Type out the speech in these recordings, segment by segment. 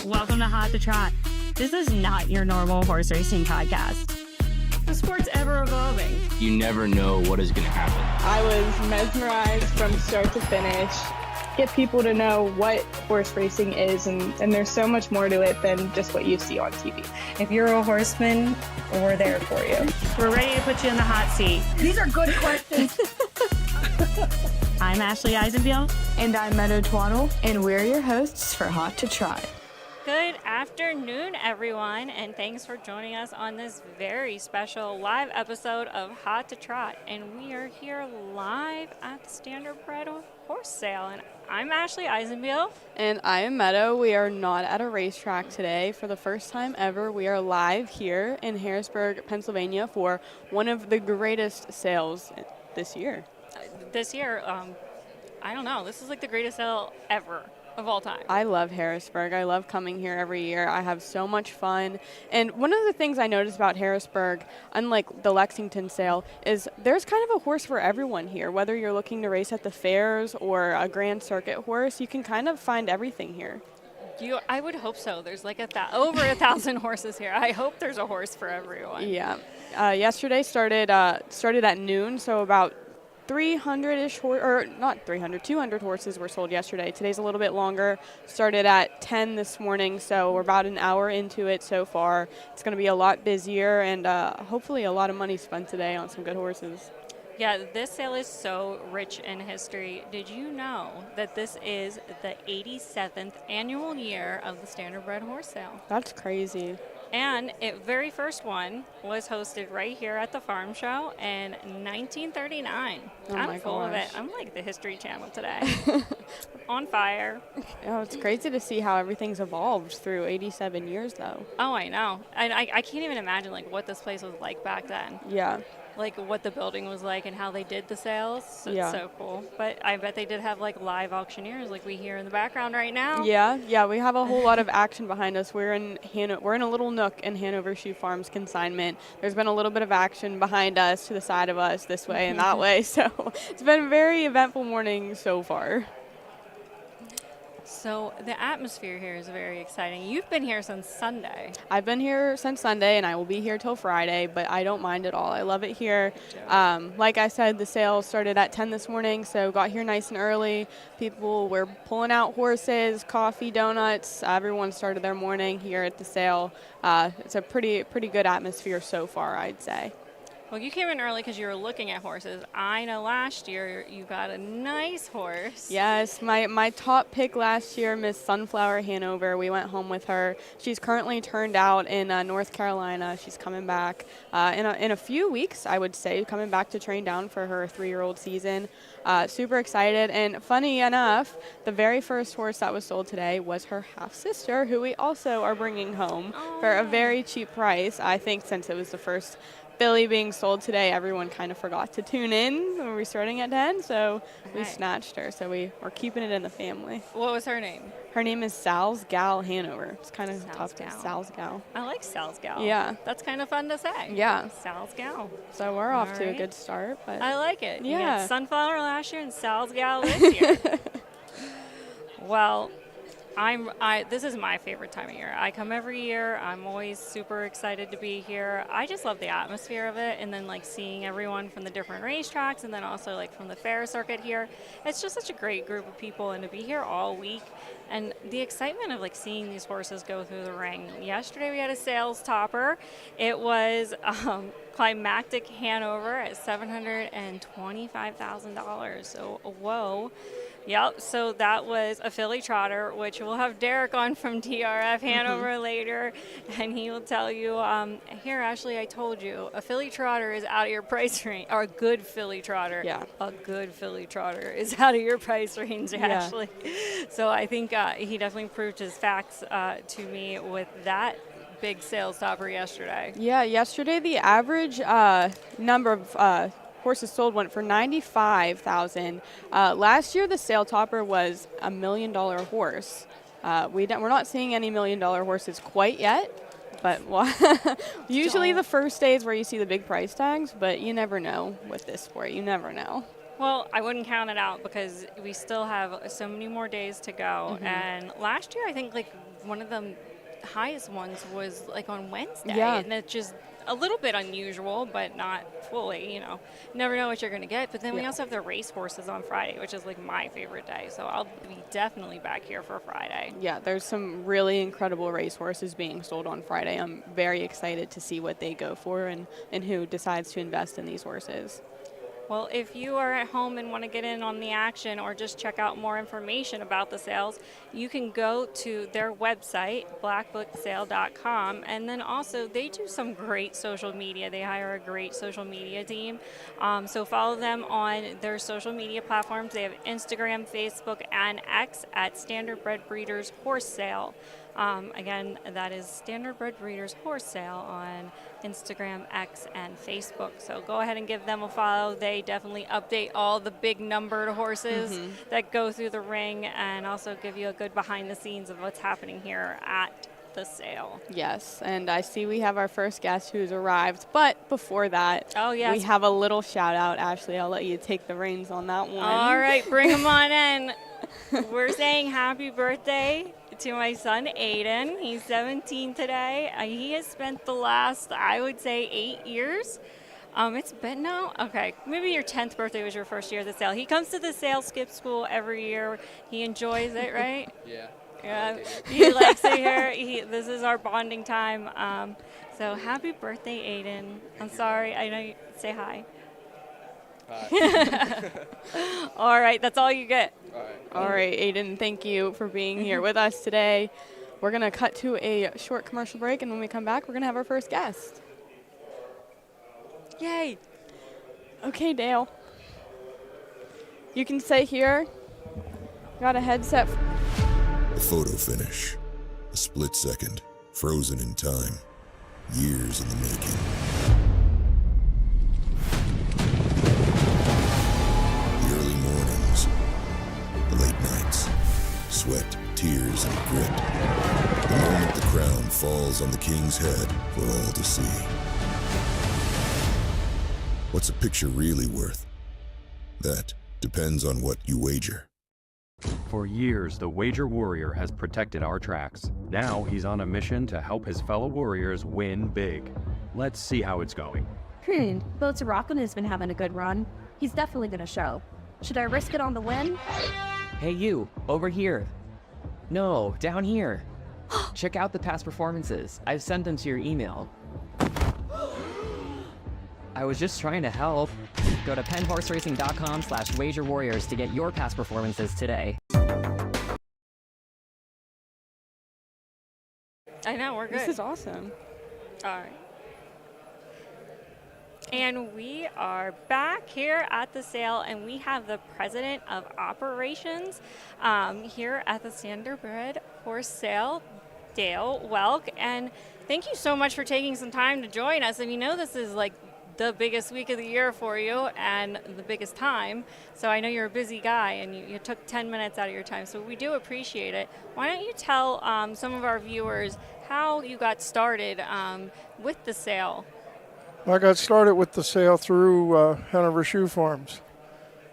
Welcome to Hot to Trot. This is not your normal horse racing podcast. The sport's ever evolving. You never know what is going to happen. I was mesmerized from start to finish. Get people to know what horse racing is, and there's so much more to it than just what you see on TV. If you're a horseman, we're there for you. We're ready to put you in the hot seat. These are good questions. I'm Ashley Eisenbiel. And I'm Meadow Twaddle, and we're your hosts for Hot to Trot. Good afternoon, everyone, and thanks for joining us on this very special live episode of Hot to Trot. And we are here live at the Standardbred Horse Sale. And I'm Ashley Eisenbiel. And I am Meadow. We are not at a racetrack today. For the first time ever, we are live here in Harrisburg, Pennsylvania for one of the greatest sales this year. I don't know. This is like the greatest sale ever. Of all time. I love Harrisburg. I love coming here every year. I have so much fun. And one of the things I noticed about Harrisburg, unlike the Lexington sale, is there's kind of a horse for everyone here. Whether you're looking to race at the fairs or a Grand Circuit horse, you can kind of find everything here. I would hope so. There's like over 1,000 horses here. I hope there's a horse for everyone. Yeah. Yesterday started at noon, so about 300-ish, or not 300, 200 horses were sold yesterday. Today's a little bit longer. Started at 10 this morning, so we're about an hour into it so far. It's going to be a lot busier and hopefully a lot of money spent today on some good horses. Yeah, this sale is so rich in history. Did you know that this is the 87th annual year of the Standardbred Horse Sale? That's crazy. And its very first one was hosted right here at the farm show in 1939. Oh I'm full of it. I'm like the History Channel today. On fire. Oh, it's crazy to see how everything's evolved through 87 years, though. Oh, I know. And I can't even imagine like what this place was like back then. Yeah. Like what the building was like and how they did the sales. So yeah. It's so cool. But I bet they did have like live auctioneers like we hear in the background right now. Yeah, we have a whole lot of action behind us. We're in a little nook in Hanover Shoe Farms consignment. There's been a little bit of action behind us, to the side of us, this way and that way. So it's been a very eventful morning so far. So the atmosphere here is very exciting. You've been here since Sunday. I've been here since Sunday, and I will be here till Friday, but I don't mind at all. I love it here. Like I said, the sale started at 10 this morning, so got here nice and early. People were pulling out horses, coffee, donuts. Everyone started their morning here at the sale. It's a pretty good atmosphere so far, I'd say. Well, you came in early because you were looking at horses. I know last year you got a nice horse. Yes, my top pick last year, Miss Sunflower Hanover. We went home with her. She's currently turned out in North Carolina. She's coming back in a few weeks, I would say, coming back to train down for her 3-year-old season. Super excited. And funny enough, the very first horse that was sold today was her half-sister, who we also are bringing home for a very cheap price. I think since it was the first filly being sold today, everyone kind of forgot to tune in when we were starting at 10, so we snatched her. So we're keeping it in the family. What was her name? Her name is Sal's Gal Hanover. It's kind of tough to Sal's Gal. I like Sal's Gal. Yeah. That's kind of fun to say. Yeah. Sal's Gal. So we're off to a good start. But I like it. Yeah. You got Sunflower last year and Sal's Gal this year. Well, this is my favorite time of year. I come every year. I'm always super excited to be here. I just love the atmosphere of it, and then like seeing everyone from the different racetracks, and then also like from the fair circuit here. It's just such a great group of people, and to be here all week, and the excitement of like seeing these horses go through the ring. Yesterday we had a sales topper. It was Climactic Hanover at $725,000. So whoa. Yep, so that was a filly trotter, which we'll have Derek on from TRF Hanover later, and he will tell you, here, Ashley, I told you, a filly trotter is out of your price range, or a good filly trotter. Yeah. A good filly trotter is out of your price range, Ashley. So I think he definitely proved his facts to me with that big sales topper yesterday. Yeah, yesterday the average number of horses sold went for $95,000. Last year the sale topper was $1 million horse. We're not seeing any $1 million horses quite yet, but usually the first day is where you see the big price tags, but you never know with this sport. You never know. Well, I wouldn't count it out because we still have so many more days to go. And last year, I think like one of the highest ones was like on Wednesday. Yeah. And it's just a little bit unusual, but not fully, never know what you're going to get. But then we also have the race horses on Friday, which is like my favorite day. So I'll be definitely back here for Friday. Yeah, there's some really incredible racehorses being sold on Friday. I'm very excited to see what they go for and who decides to invest in these horses. Well, if you are at home and want to get in on the action or just check out more information about the sales, you can go to their website, blackbooksale.com, and then also they do some great social media. They hire a great social media team. So follow them on their social media platforms. They have Instagram, Facebook, and X at Standardbred Breeders Horse Sale. Again, that is Standardbred Breeders Horse Sale on Instagram, X, and Facebook. So go ahead and give them a follow. They definitely update all the big numbered horses that go through the ring and also give you a good behind the scenes of what's happening here at the sale. Yes, and I see we have our first guest who's arrived, but before that, we have a little shout out. Ashley, I'll let you take the reins on that one. All right, bring them on in. We're saying happy birthday to my son, Aiden. He's 17 today. He has spent the last, I would say, 8 years. It's been now? Okay, maybe your 10th birthday was your first year at the sale. He comes to the sale skip school every year. He enjoys it, right? Yeah, he likes it here. This is our bonding time. So happy birthday, Aiden. I'm sorry, I know you say hi. All right, that's all you get. All right, Aiden, thank you for being here with us today. We're going to cut to a short commercial break, and when we come back, we're going to have our first guest. Yay. Okay, Dale. You can stay here. Got a headset. The photo finish. A split second, frozen in time. Years in the making. The early mornings. The late nights. Sweat, tears, and grit. The moment the crown falls on the king's head for all to see. What's a picture really worth? That depends on what you wager. For years, the Wager Warrior has protected our tracks. Now he's on a mission to help his fellow warriors win big. Let's see how it's going. Boats Rockin' has been having a good run. He's definitely gonna show. Should I risk it on the win? Hey you, over here. No, down here. Check out the past performances. I've sent them to your email. I was just trying to help. Go to penhorseracing.com/wagerwarriors to get your past performances today. I know, we're good. This is awesome. All right. And we are back here at the sale, and we have the president of operations here at the Standardbred Horse Sale, Dale Welk. And thank you so much for taking some time to join us. And you know this is like the biggest week of the year for you and the biggest time. So I know you're a busy guy and you took 10 minutes out of your time. So we do appreciate it. Why don't you tell some of our viewers how you got started with the sale? I got started with the sale through Hanover Shoe Farms.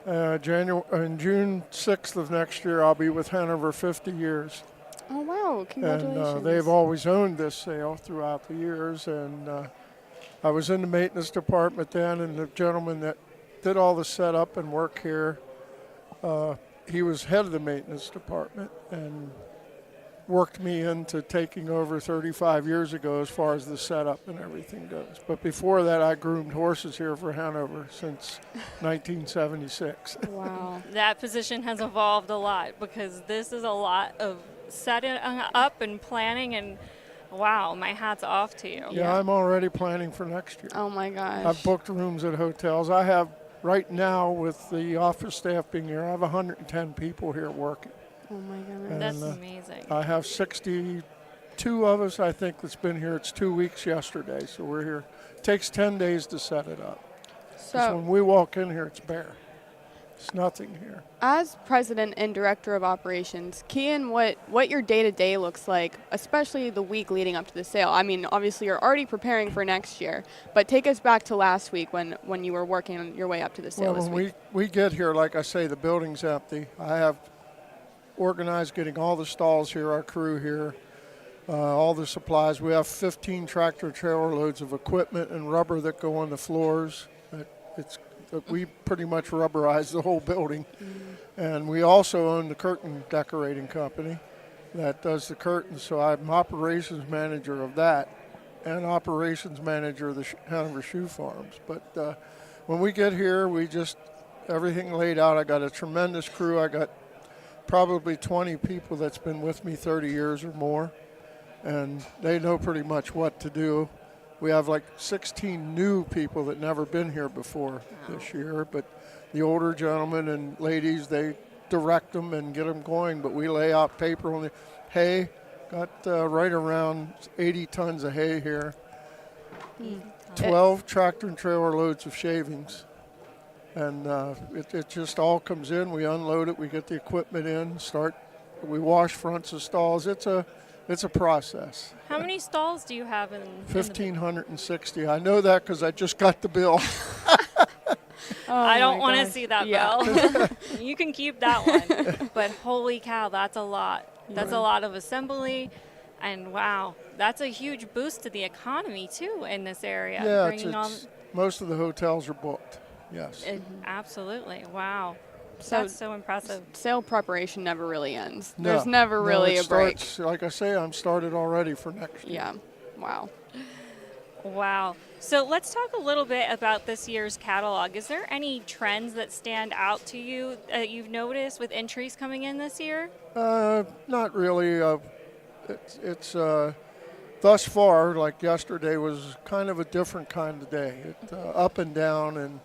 In June 6th of next year, I'll be with Hanover 50 years. Oh, wow. Congratulations. And they've always owned this sale throughout the years. And I was in the maintenance department then, and the gentleman that did all the setup and work here, he was head of the maintenance department and worked me into taking over 35 years ago as far as the setup and everything goes. But before that, I groomed horses here for Hanover since 1976. Wow. That position has evolved a lot because this is a lot of setting up and planning, and wow, my hat's off to you. Yeah, I'm already planning for next year. Oh my gosh. I've booked rooms at hotels. I have, right now, with the office staff being here, I have 110 people here working. Oh my goodness. That's amazing. I have 62 of us, I think, that's been here. It's 2 weeks yesterday, so we're here. It takes 10 days to set it up. So when we walk in here, it's bare. It's nothing here. As president and director of operations, key in what your day-to-day looks like, especially the week leading up to the sale. I mean, obviously you're already preparing for next year, but take us back to last week when you were working your way up to the sale this When week. we get here, like I say, the building's empty. I have organized getting all the stalls here, our crew here, all the supplies. We have 15 tractor trailer loads of equipment and rubber that go on the floors. We pretty much rubberize the whole building. And we also own the curtain decorating company that does the curtains. So I'm operations manager of that and operations manager of the Hanover Shoe Farms. But when we get here, everything laid out. I got a tremendous crew. I got probably 20 people that's been with me 30 years or more. And they know pretty much what to do. We have like 16 new people that never been here before this year, but the older gentlemen and ladies, they direct them and get them going, but we lay out paper on the hay. Got right around 80 tons of hay here, 12 tractor and trailer loads of shavings, and it just all comes in. We unload it, we get the equipment in, we wash fronts of stalls. It's a process. How many stalls do you have in 1,560. I know that because I just got the bill. I don't want to see that bill. You can keep that one. But holy cow, that's a lot. That's a lot of assembly. And wow, that's a huge boost to the economy too in this area. Yeah, most of the hotels are booked. Yes. Absolutely. Wow. So that's so impressive. Sale preparation never really ends. No, There's never really a break. Like I say, I'm started already for next year. Yeah. Wow. Wow. So let's talk a little bit about this year's catalog. Is there any trends that stand out to you that you've noticed with entries coming in this year? Not really. It's thus far, like yesterday was kind of a different kind of day. Up and down, and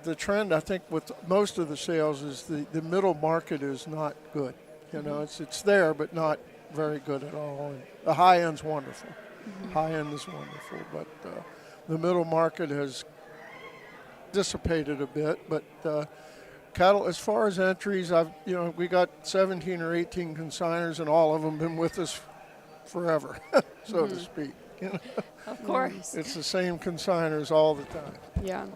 the trend I think with most of the sales is the middle market is not good. You know, it's there, but not very good at all. And the high end's wonderful. High end is wonderful, but the middle market has dissipated a bit. But cattle, as far as entries, we got 17 or 18 consigners, and all of them been with us forever, so to speak. You know? Of course. It's the same consigners all the time. Yeah.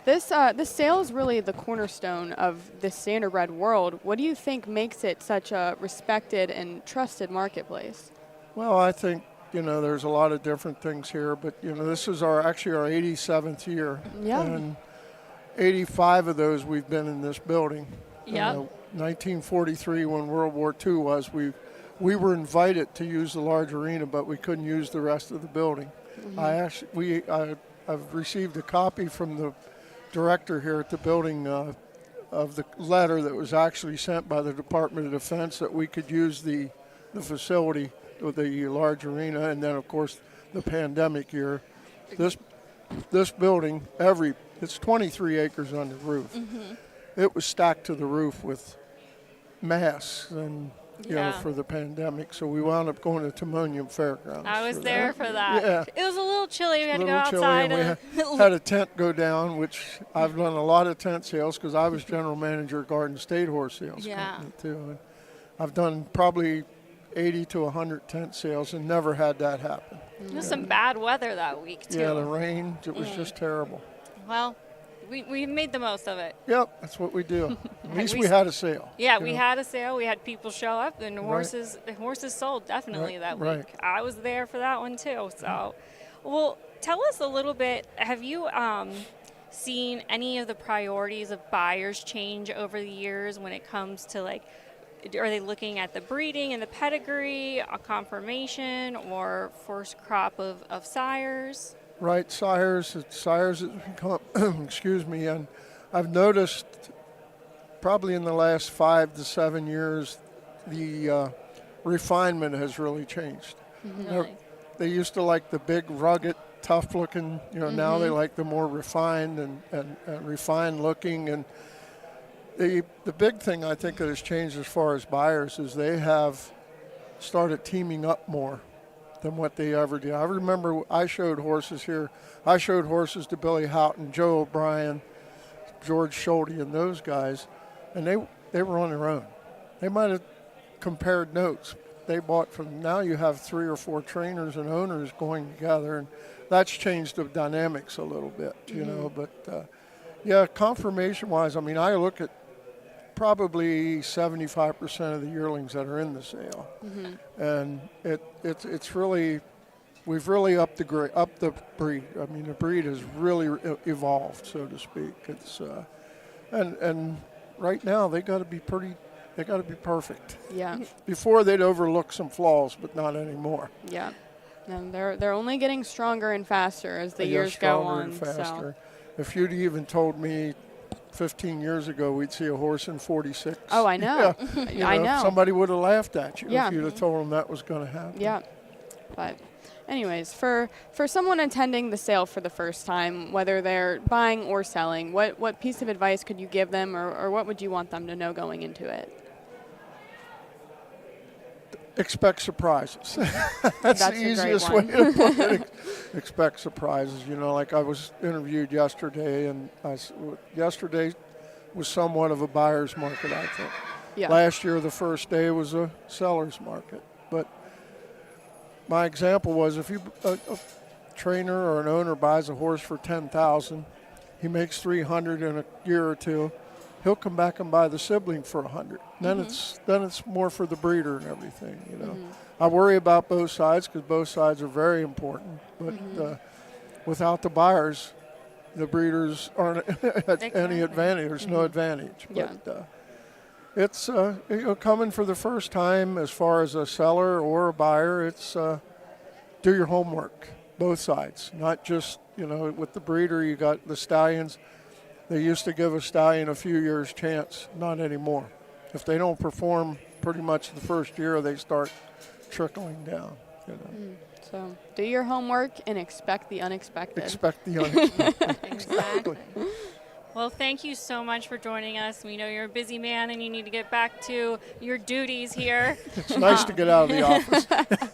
This sale is really the cornerstone of the standardbred world. What do you think makes it such a respected and trusted marketplace? Well, I think, there's a lot of different things here, but, this is actually our 87th year. Yeah. And 85 of those we've been in this building. Yeah. 1943, when World War II was, we were invited to use the large arena, but we couldn't use the rest of the building. I've received a copy from the director here at the building of the letter that was actually sent by the Department of Defense that we could use the facility with the large arena, and then of course the pandemic year. This building, it's 23 acres on the roof. It was stacked to the roof with masks and for the pandemic, so we wound up going to Timonium Fairgrounds. I was there for that. Yeah. It was a little chilly. We had to go Chilly, outside. and we had a tent go down, which I've done a lot of tent sales because I was general manager of Garden State Horse Sales Company too. And I've done probably 80 to 100 tent sales and never had that happen. There was some bad weather that week too. Yeah, the rain, it was just terrible. Well, we made the most of it. Yep, that's what we do. At least we had a sale. Yeah, we had a sale. We had people show up, and the horses sold definitely that week. Right. I was there for that one too. So, well, tell us a little bit. Have you seen any of the priorities of buyers change over the years when it comes to are they looking at the breeding and the pedigree, a confirmation, or first crop of sires? Right, sires has become, excuse me, and I've noticed probably in the last 5 to 7 years the refinement has really changed. Really? They used to like the big, rugged, tough looking, now they like the more refined and refined looking. And the big thing I think that has changed as far as buyers is they have started teaming up more than what they ever did. I remember I showed horses here. I showed horses to Billy Houghton, Joe O'Brien, George Schulte and those guys, and they were on their own. They might have compared notes. They bought from, now you have 3 or 4 trainers and owners going together, and that's changed the dynamics a little bit, you know. But, yeah, confirmation-wise, I mean, I look at probably 75% of the yearlings that are in the sale. And it's really, we've really upped the breed. I mean, the breed has really evolved, so to speak. It's and right now they got to be perfect. Yeah. Before they'd overlook some flaws, but not anymore. Yeah. And they're only getting stronger and faster as the They get years go stronger on. and faster. If you'd even told me 15 years ago we'd see a horse in 46. Oh, I know. Yeah, I know. Somebody would have laughed at you Yeah. if you'd have told them that was going to happen. Yeah. But anyways, for someone attending the sale for the first time, whether they're buying or selling, what piece of advice could you give them, or what would you want them to know going into it? Expect surprises. That's the easiest way to put it. Expect surprises. You know, like I was interviewed yesterday, and yesterday was somewhat of a buyer's market, I think. Yeah. Last year, the first day was a seller's market. But my example was, if a trainer or an owner buys a horse for $10,000, he makes $300 in a year or two. He'll come back and buy the sibling for $100. Then it's more for the breeder and everything, you know. I worry about both sides because both sides are very important. But without the buyers, the breeders aren't at any advantage. There's no advantage. But it's coming for the first time as far as a seller or a buyer. It's do your homework, both sides, not just, you know, with the breeder. You got the stallions. They used to give a stallion a few years' chance, not anymore. If they don't perform pretty much the first year, they start trickling down. You know. So do your homework and expect the unexpected. Expect the unexpected. Exactly. Well, thank you so much for joining us. We know you're a busy man and you need to get back to your duties here. It's nice to get out of the office.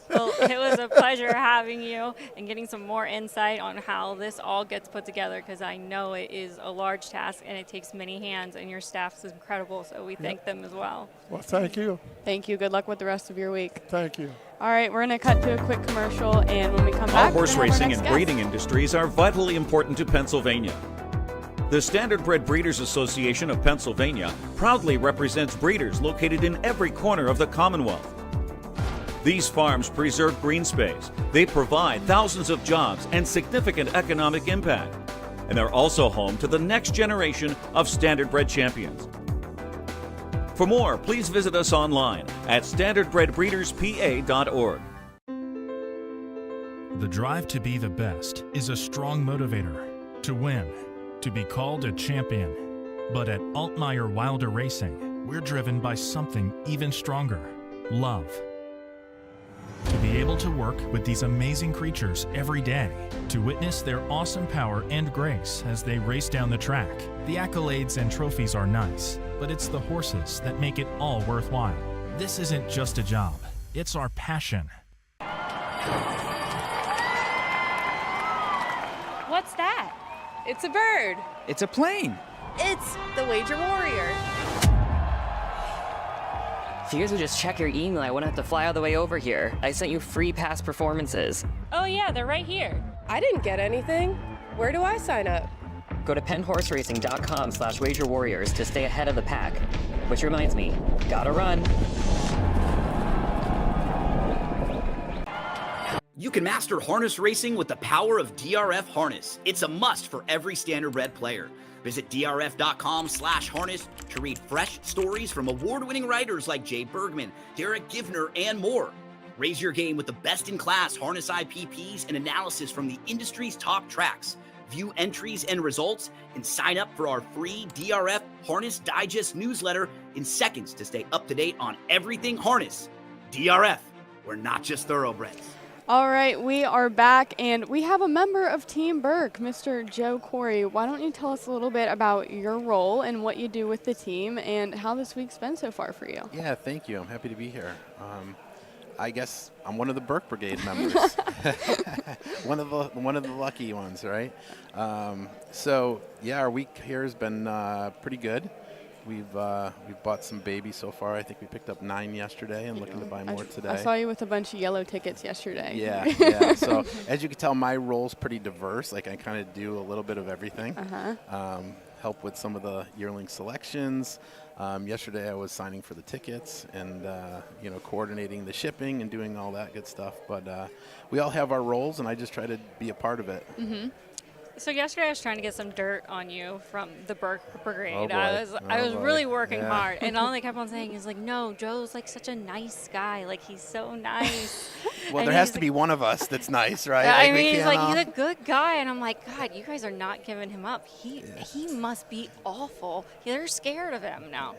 Well, it was a pleasure having you and getting some more insight on how this all gets put together, because I know it is a large task and it takes many hands, and your staff is incredible, so we thank them as well. Well, thank you. Thank you. Good luck with the rest of your week. Thank you. All right, we're going to cut to a quick commercial, and when we come All back, horse we're gonna have our racing next and guest. breeding industries are vitally important to Pennsylvania. The Standard Bred Breeders Association of Pennsylvania proudly represents breeders located in every corner of the Commonwealth. These farms preserve green space, they provide thousands of jobs and significant economic impact, and they're also home to the next generation of Standard Bred champions. For more, please visit us online at standardbredbreederspa.org. The drive to be the best is a strong motivator. To win, to be called a champion. But at Altmaier Wilder Racing, we're driven by something even stronger: love. To be able to work with these amazing creatures every day, to witness their awesome power and grace as they race down the track. The accolades and trophies are nice, but it's the horses that make it all worthwhile. This isn't just a job, it's our passion. What's that? It's a bird. It's a plane. It's the Wager Warrior. If you guys would just check your email, I wouldn't have to fly all the way over here. I sent you free past performances. Oh yeah, they're right here. I didn't get anything. Where do I sign up? Go to pennhorseracing.com/wagerwarriors to stay ahead of the pack. Which reminds me, gotta run. You can master harness racing with the power of DRF Harness. It's a must for every standardbred player. Visit drf.com/harness to read fresh stories from award-winning writers like Jay Bergman, Derek Givner, and more. Raise your game with the best-in-class harness IPPs and analysis from the industry's top tracks. View entries and results, and sign up for our free DRF Harness Digest newsletter in seconds to stay up to date on everything harness. DRF, we're not just thoroughbreds. All right, we are back, and we have a member of Team Burke, Mr. Joe Corey. Why don't you tell us a little bit about your role and what you do with the team and how this week's been so far for you? Yeah, thank you. I'm happy to be here. I guess I'm one of the Burke Brigade members. one of the lucky ones, right? So yeah, our week here has been pretty good. We've bought some babies so far. I think we picked up 9 yesterday and looking to buy more today. I saw you with a bunch of yellow tickets yesterday. Yeah. So as you can tell, my role's pretty diverse. Like I kind of do a little bit of everything. Help with some of the yearling selections. Yesterday I was signing for the tickets and coordinating the shipping and doing all that good stuff. But we all have our roles, and I just try to be a part of it. So yesterday I was trying to get some dirt on you from the Burke Brigade. Oh boy. I was really working Yeah. hard, and all they kept on saying is like, "No, Joe's like such a nice guy. Like he's so nice." Well, And there has he's to like- be one of us that's nice, right? I Like, we mean, he's can't like, all- he's a good guy, and I'm like, God, you guys are not giving him up. He must be awful. They're scared of him now.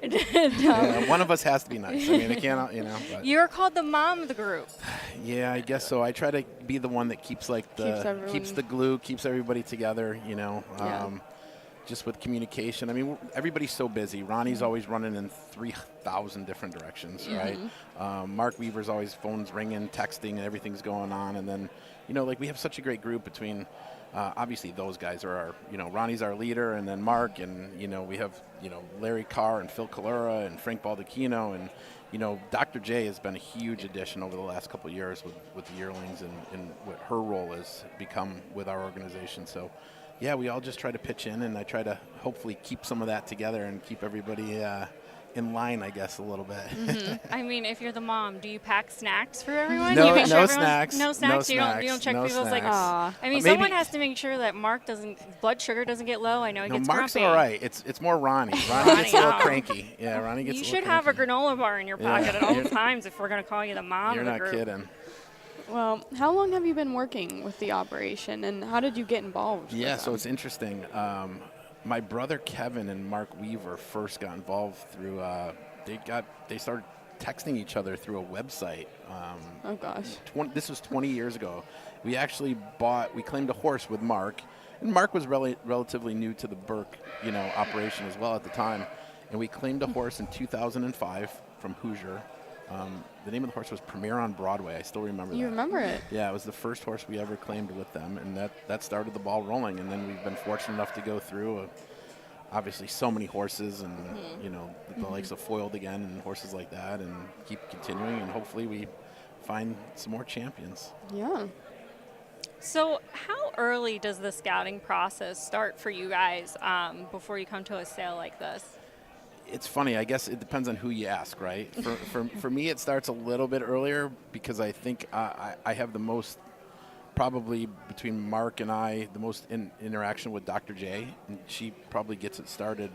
Yeah, one of us has to be nice. I mean, it can't, But You're called the mom of the group. yeah, I guess so. I try to be the one that keeps everyone- keeps the glue, keeps everybody together. Yeah. Just with communication. I mean, everybody's so busy. Ronnie's always running in 3,000 different directions, right? Mark Weaver's always phones ringing, texting, and everything's going on. And then, we have such a great group between. Obviously, those guys are our, Ronnie's our leader, and then Mark, and we have, Larry Carr and Phil Calura and Frank Baldacchino, and Dr. J has been a huge addition over the last couple of years with the yearlings and what her role has become with our organization. So, yeah, we all just try to pitch in, and I try to hopefully keep some of that together and keep everybody in line, I guess, a little bit. I mean, if you're the mom, do you pack snacks for everyone? No, you make sure no everyone's- snacks. No snacks. No You don't snacks. check No people's like. snacks. Aw. I mean, Maybe- someone has to make sure that Mark blood sugar doesn't get low. I know he No, gets Mark's grumpy. all right. It's more Ronnie. Ronnie gets a little cranky. Yeah, Ronnie gets You a should little have a cranky. granola bar in your Yeah. pocket at all times if we're going to call you the mom You're of the not group. kidding. Well, how long have you been working with the operation, and how did you get involved? Yeah, with so them? it's interesting. My brother Kevin and Mark Weaver first got involved through. They started texting each other through a website. Oh gosh. This was 20 years ago. We claimed a horse with Mark, and Mark was relatively new to the Burke, operation as well at the time. And we claimed a horse in 2005 from Hoosier. The name of the horse was Premier on Broadway. I still remember that. You remember it? Yeah, it was the first horse we ever claimed with them, and that started the ball rolling. And then we've been fortunate enough to go through obviously so many horses, and the likes of Foiled Again and horses like that, and keep continuing, and hopefully we find some more champions. Yeah. So how early does the scouting process start for you guys before you come to a sale like this? It's funny. I guess it depends on who you ask, right? For me, it starts a little bit earlier because I think I have the most, probably between Mark and I, the most interaction with Dr. J. And she probably gets it started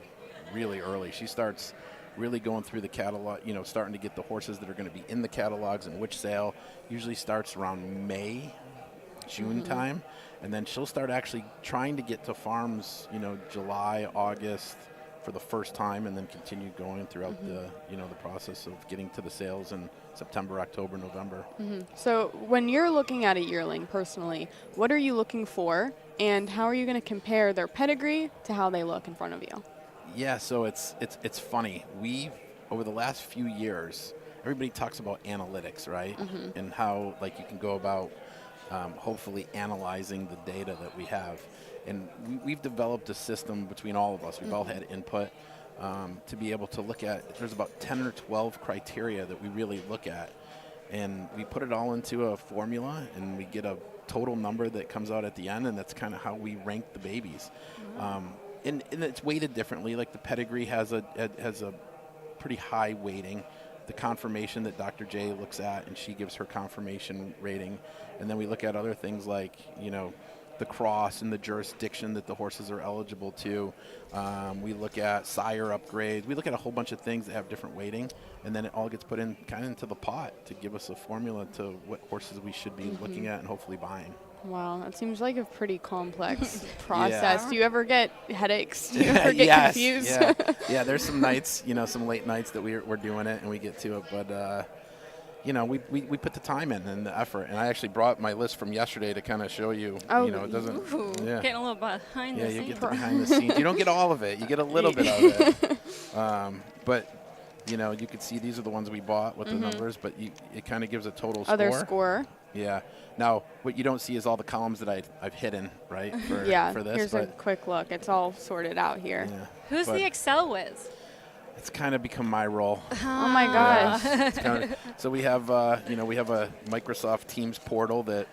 really early. She starts really going through the catalog, starting to get the horses that are going to be in the catalogs and which sale. Usually starts around May, June time. And then she'll start actually trying to get to farms, July, August, for the first time, and then continue going throughout the process of getting to the sales in September, October, November. So when you're looking at a yearling personally, what are you looking for, and how are you going to compare their pedigree to how they look in front of you? Yeah, so it's funny. Over the last few years, everybody talks about analytics, right? And how you can go about hopefully analyzing the data that we have. And we've developed a system between all of us. We've all had input to be able to look at. There's about 10 or 12 criteria that we really look at. And we put it all into a formula, and we get a total number that comes out at the end, and that's kind of how we rank the babies. And it's weighted differently. Like the pedigree has a pretty high weighting. The confirmation that Dr. J looks at, and she gives her confirmation rating. And then we look at other things like, the cross and the jurisdiction that the horses are eligible to. We look at sire upgrades. We look at a whole bunch of things that have different weighting, and then it all gets put in kind of into the pot to give us a formula to what horses we should be looking at and hopefully buying. Wow, that seems like a pretty complex Yeah. process. Do you ever get headaches? Do you ever get confused? Yeah, there's some nights, some late nights that we're doing it and we get to it, but we put the time in and the effort. And I actually brought my list from yesterday to kind of show you. Oh, it doesn't. Ooh, Yeah. getting a little behind the Yeah, scenes. you get the behind the scenes. You don't get all of it. You get a little bit of it. But You know, you could see these are the ones we bought with the numbers, but it kind of gives a total Other score. score. Yeah. Now, what you don't see is all the columns that I've hidden, right? For, Yeah, for this, here's a quick look. It's all sorted out here. Yeah, Who's the Excel whiz? It's kind of become my role. Oh my gosh. Yeah, it's kind of, so we have, we have a Microsoft Teams portal that,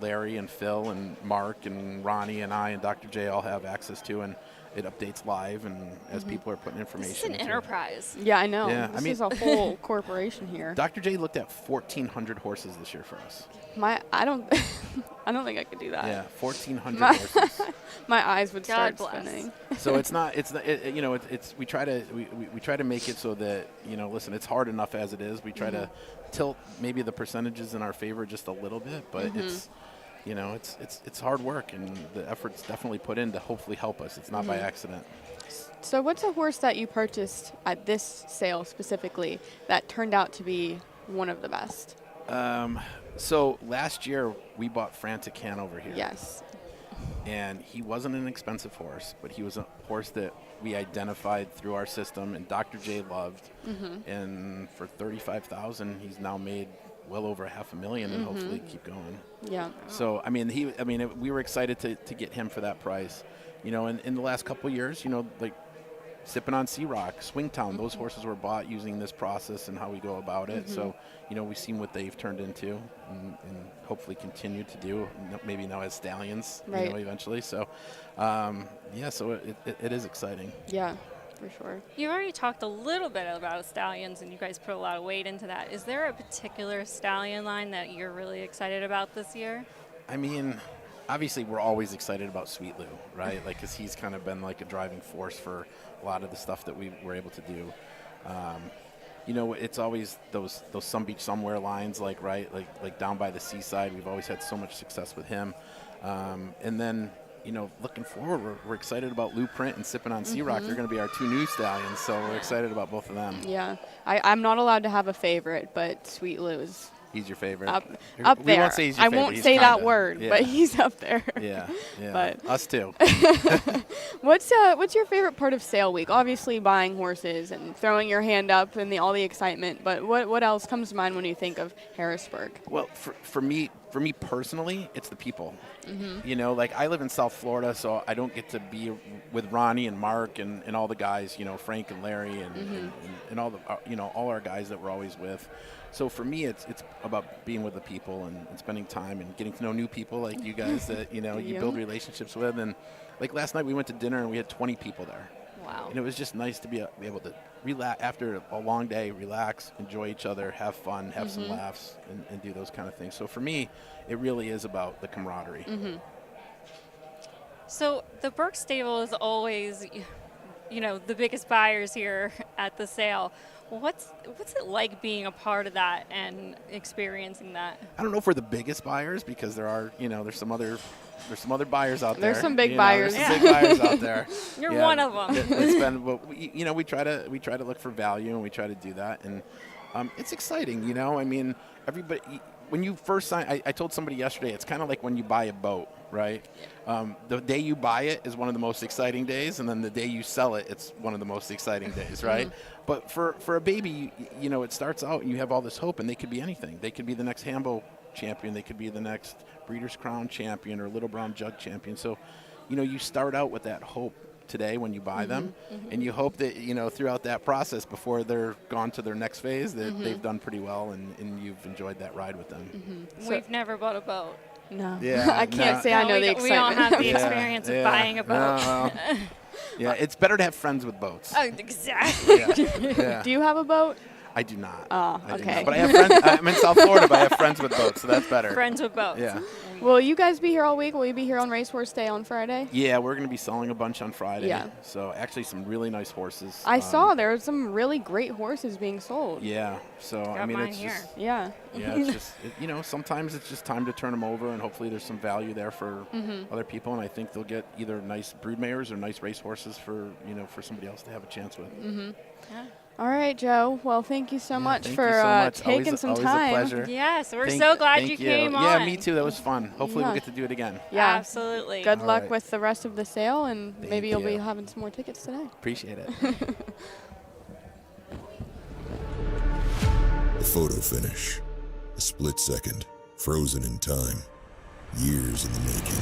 Larry and Phil and Mark and Ronnie and I and Dr. J all have access to, and it updates live and as people are putting information. This is an enterprise. Yeah, I know. Yeah, this is a whole corporation here. Dr. J looked at 1,400 horses this year for us. I don't think I could do that. Yeah, 1,400 horses. My eyes would God start bless. spinning. So we try to make it so that, listen, it's hard enough as it is. We try to tilt maybe the percentages in our favor just a little bit, but it's hard work, and the effort's definitely put in to hopefully help us. It's not by accident. So what's a horse that you purchased at this sale specifically that turned out to be one of the best? So last year we bought Frantic Hanover here. Yes. And he wasn't an expensive horse, but he was a horse that we identified through our system and Dr. J loved. And for $35,000, he's now made well over $500,000 and hopefully keep going. Yeah. So, we were excited to get him for that price. In the last couple of years, like Sipping on Sea Rock, Swingtown, those horses were bought using this process and how we go about it. So, we've seen what they've turned into and hopefully continue to do, maybe now as stallions, eventually. So, so it is exciting. Yeah, for sure. You already talked a little bit about stallions, and you guys put a lot of weight into that. Is there a particular stallion line that you're really excited about this year? Obviously, we're always excited about Sweet Lou, right? Because he's kind of been like a driving force for a lot of the stuff that we were able to do. It's always those Some Beach Somewhere lines, like down by the seaside. We've always had so much success with him. And then, looking forward, we're excited about Lou Print and Sipping on Sea Rock. They're going to be our two new stallions, so we're excited about both of them. Yeah. I'm not allowed to have a favorite, but Sweet Lou's He's your favorite. Up we there. Won't say he's your I favorite. won't He's say kinda, that word, but he's up there. Yeah. But us too. What's your favorite part of sale week? Obviously buying horses and throwing your hand up and all the excitement, but what else comes to mind when you think of Harrisburg? Well, for me personally, it's the people. I live in South Florida, so I don't get to be with Ronnie and Mark and all the guys, Frank and Larry and all the all our guys that we're always with. So for me, it's about being with the people and spending time and getting to know new people like you guys that you build relationships with. And like last night, we went to dinner and we had 20 people there. Wow! And it was just nice to be able to relax after a long day, relax, enjoy each other, have fun, have some laughs, and do those kind of things. So for me, it really is about the camaraderie. So the Burke stable is always, the biggest buyers here at the sale. What's it like being a part of that and experiencing that? I don't know if we're the biggest buyers because there are, there's some other buyers out there. There's some big buyers. There's some big buyers out there. You're one of them. But we try to look for value and we try to do that, and it's exciting. Everybody. When you first sign, I told somebody yesterday, it's kind of like when you buy a boat, right? The day you buy it is one of the most exciting days, and then the day you sell it, it's one of the most exciting days, right? But for a baby, it starts out and you have all this hope, and they could be anything. They could be the next Hambo champion. They could be the next Breeders' Crown champion or Little Brown Jug champion. So, you start out with that hope today when you buy them, and you hope that throughout that process before they're gone to their next phase that they've done pretty well and you've enjoyed that ride with them. We've never bought a boat. No. Yeah, I can't say I know the excitement. We don't have the experience of buying a boat. No. Yeah, it's better to have friends with boats. Oh, exactly. Yeah. Do you have a boat? I do not. Oh, I do okay. not. But I have friends. I'm in South Florida, but I have friends with boats, so that's better. Friends with boats. Yeah. Will you guys be here all week? Will you be here on Racehorse Day on Friday? Yeah, we're going to be selling a bunch on Friday. Yeah. So actually some really nice horses. I saw there were some really great horses being sold. Yeah. So, Got mine it's here. just... Yeah. Yeah, it's just, sometimes it's just time to turn them over, and hopefully there's some value there for other people, and I think they'll get either nice broodmares or nice racehorses for somebody else to have a chance with. Yeah. All right, Joe. Well, thank you so much thank for you so much. taking some always time. a pleasure. Yes, we're so glad you came on. Yeah, me too. That was fun. Hopefully we'll get to do it again. Yeah, absolutely. Good All luck right. with the rest of the sale, and maybe you'll be you. having some more tickets today. Appreciate it. The photo finish. A split second, frozen in time. Years in the making.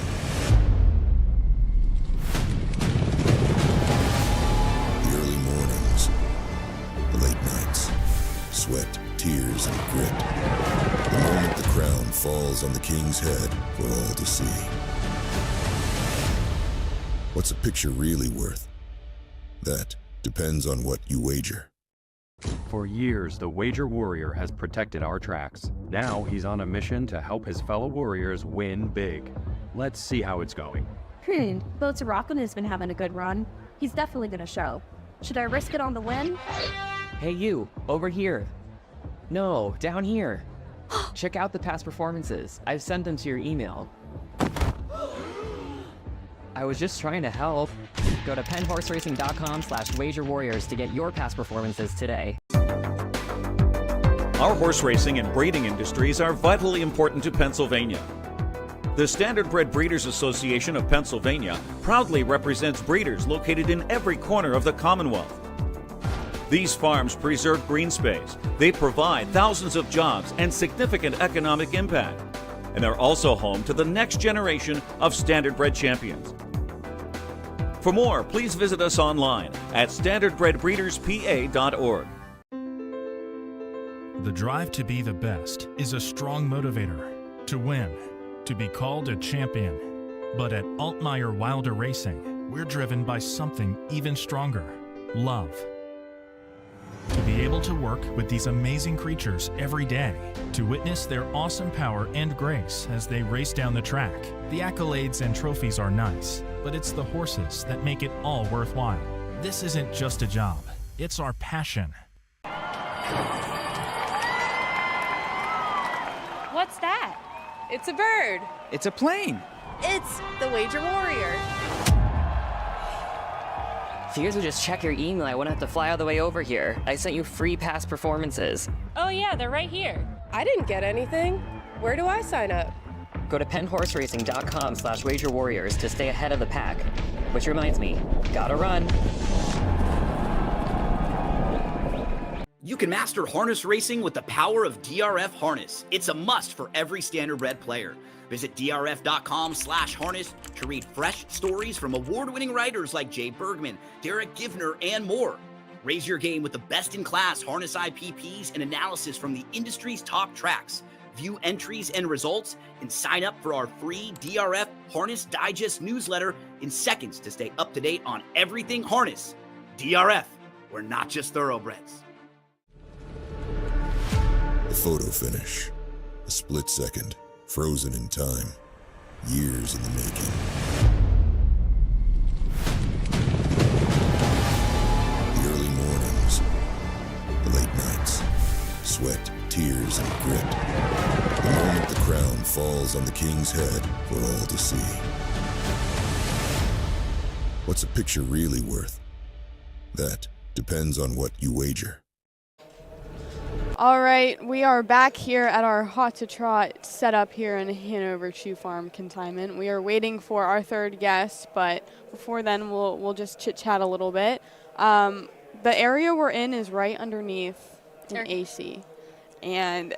The early mornings. The late nights. Sweat, tears, and grit. The moment the crown falls on the king's head for all to see. What's a picture really worth? That depends on what you wager. For years, the Wager Warrior has protected our tracks. Now he's on a mission to help his fellow warriors win big. Let's see how it's going. Boats Rockin' has been having a good run. He's definitely gonna show. Should I risk it on the win? Hey you, over here. No, down here. Check out the past performances. I've sent them to your email. I was just trying to help. Go to penhorseracing.com/wagerwarriors to get your past performances today. Our horse racing and breeding industries are vitally important to Pennsylvania. The Standardbred Breeders Association of Pennsylvania proudly represents breeders located in every corner of the Commonwealth. These farms preserve green space, they provide thousands of jobs and significant economic impact, and they're also home to the next generation of Standardbred champions. For more, please visit us online at standardbredbreederspa.org. The drive to be the best is a strong motivator. To win, to be called a champion. But at Altmaier Wilder Racing, we're driven by something even stronger: love. To be able to work with these amazing creatures every day, to witness their awesome power and grace as they race down the track. The accolades and trophies are nice, but it's the horses that make it all worthwhile. This isn't just a job, it's our passion. What's that? It's a bird. It's a plane. It's the Wager Warrior. If you guys would just check your email, I wouldn't have to fly all the way over here. I sent you free past performances. Oh yeah, they're right here. I didn't get anything. Where do I sign up? Go to penhorseracing.com/wagerwarriors to stay ahead of the pack. Which reminds me, gotta run. You can master harness racing with the power of DRF Harness. It's a must for every Standardbred player. Visit drf.com/harness to read fresh stories from award-winning writers like Jay Bergman, Derek Givner, and more. Raise your game with the best-in-class harness IPPs and analysis from the industry's top tracks. View entries and results, and sign up for our free DRF Harness Digest newsletter in seconds to stay up to date on everything harness. DRF, we're not just thoroughbreds. The photo finish. A split second, frozen in time. Years in the making. The early mornings. The late nights. Sweat, tears, and grit. The moment the crown falls on the king's head for all to see. What's a picture really worth? That depends on what you wager. All right, we are back here at our Hot to Trot setup here in Hanover Shoe Farm consignment. We are waiting for our third guest, but before then, we'll just chit-chat a little bit. The area we're in is right underneath an AC. And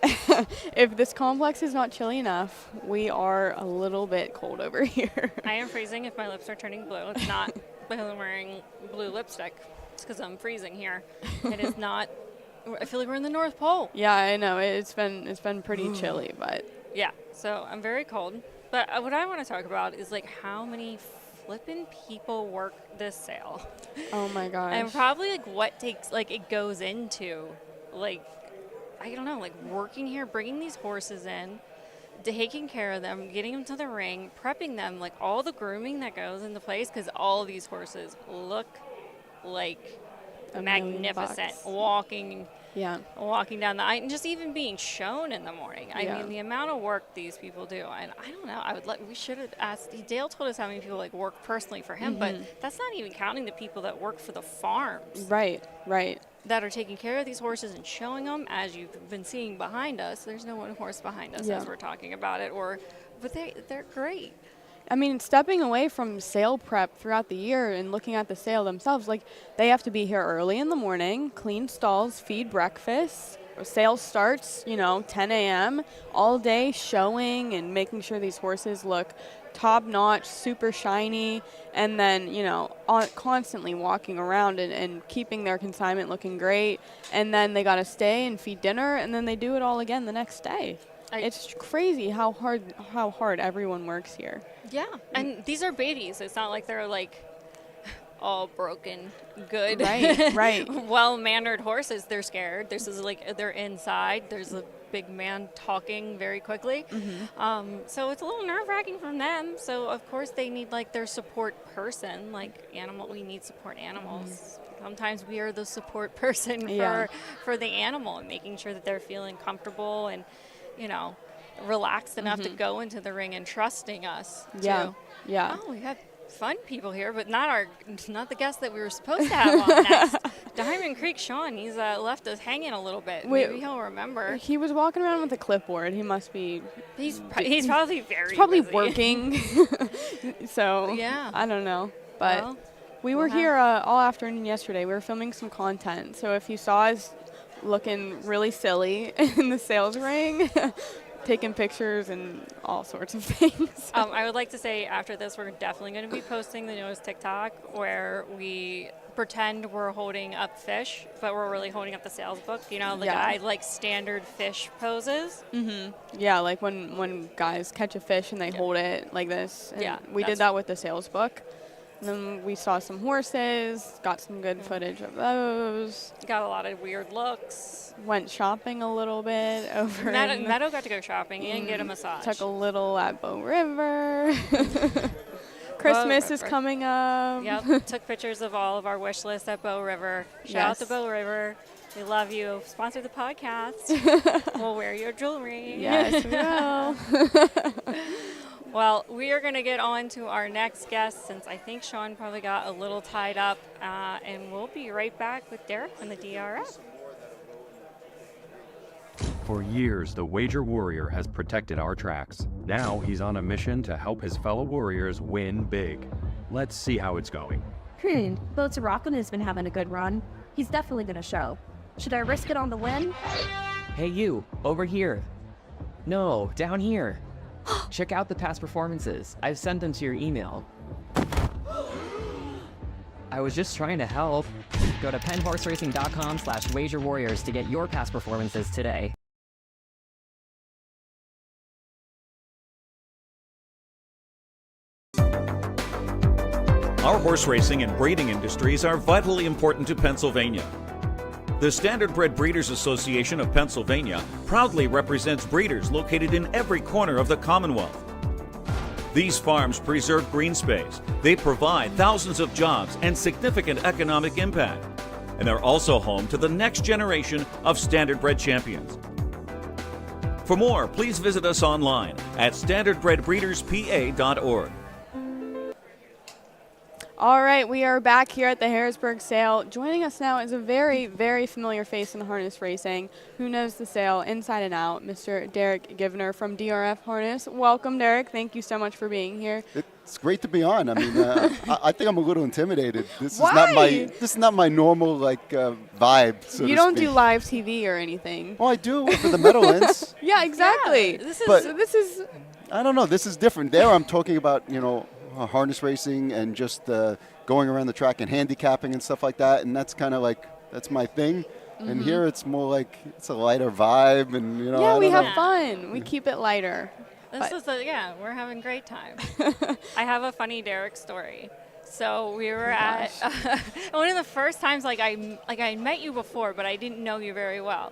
if this complex is not chilly enough, we are a little bit cold over here. I am freezing if my lips are turning blue. It's not because I'm wearing blue lipstick. It's because I'm freezing here. It is not. I feel like we're in the North Pole. Yeah, I know. It's been pretty chilly, but yeah. So I'm very cold. But what I want to talk about is like how many flippin' people work this sale. Oh my gosh. And probably like what takes like it goes into like I don't know, like working here, bringing these horses in, taking care of them, getting them to the ring, prepping them, like all the grooming that goes into place because all of these horses look like magnificent walking down the aisle and just even being shown in the morning. I mean, the amount of work these people do, and I don't know, we should have asked. Dale told us how many people like work personally for him, but that's not even counting the people that work for the farms. Right. That are taking care of these horses and showing them, as you've been seeing behind us. There's no one horse behind us as we're talking about it, but they're great. I mean, stepping away from sale prep throughout the year and looking at the sale themselves, like they have to be here early in the morning, clean stalls, feed breakfast, sale starts, 10 a.m. all day showing and making sure these horses look top notch, super shiny, and then, constantly walking around and keeping their consignment looking great. And then they got to stay and feed dinner, and then they do it all again the next day. It's crazy how hard everyone works here. Yeah, and these are babies. It's not like they're like all broken, good, right. well-mannered horses. They're scared. This is like they're inside. There's a big man talking very quickly. So it's a little nerve-wracking from them. So of course they need like their support person, like we need support animals. Sometimes we are the support person for the animal and making sure that they're feeling comfortable and, relaxed enough to go into the ring and trusting us too. Yeah. Oh, we have fun people here, but not the guest that we were supposed to have on next. Diamond Creek Sean, he's left us hanging a little bit. Maybe he'll remember. He was walking around with a clipboard. He must be. He's probably he's probably busy. working. So yeah, I don't know, but we were here all afternoon yesterday. We were filming some content. So if you saw us looking really silly in the sales ring. Taking pictures and all sorts of things. I would like to say after this, we're definitely going to be posting the newest TikTok where we pretend we're holding up fish, but we're really holding up the sales book. Guy like standard fish poses. Yeah, like when guys catch a fish and they hold it like this. And we did that with the sales book. And then we saw some horses, got some good footage of those. Got a lot of weird looks. Went shopping a little bit over. Meadow got to go shopping and get a massage. Took a little at Bow River. Christmas is coming up. Yep. Took pictures of all of our wish lists at Bow River. Shout out to Bow River. We love you. Sponsor the podcast. We'll wear your jewelry. Yes, we will. Well, we are going to get on to our next guest since I think Sean probably got a little tied up, and we'll be right back with Derek from the DRF. For years, the Wager Warrior has protected our tracks. Now he's on a mission to help his fellow warriors win big. Let's see how it's going. Boats Rockin' has been having a good run. He's definitely going to show. Should I risk it on the win? Hey you, over here. No, down here. Check out the past performances. I've sent them to your email. I was just trying to help. Go to penhorseracing.com/wagerwarriors to get your past performances today. Our horse racing and breeding industries are vitally important to Pennsylvania. The Standardbred Breeders Association of Pennsylvania proudly represents breeders located in every corner of the Commonwealth. These farms preserve green space, they provide thousands of jobs and significant economic impact, and they're also home to the next generation of Standardbred champions. For more, please visit us online at standardbredbreederspa.org. All right, we are back here at the Harrisburg sale. Joining us now is a very, very familiar face in harness racing who knows the sale inside and out, Mr. Derek Givner from DRF Harness. Welcome, Derek. Thank you so much for being here. It's great to be on. I mean, I think I'm a little intimidated. This Why? is not my normal vibe. So you don't do live TV or anything. Oh, I do for the Meadowlands. Yeah, exactly. Yeah, this is. I don't know. This is different. There, I'm talking about harness racing and just going around the track and handicapping and stuff like that, and that's kind of that's my thing. And here it's more like it's a lighter vibe, and Yeah, we have fun. We keep it lighter. We're having a great time. I have a funny Derek story. So we were at one of the first times I met you before, but I didn't know you very well.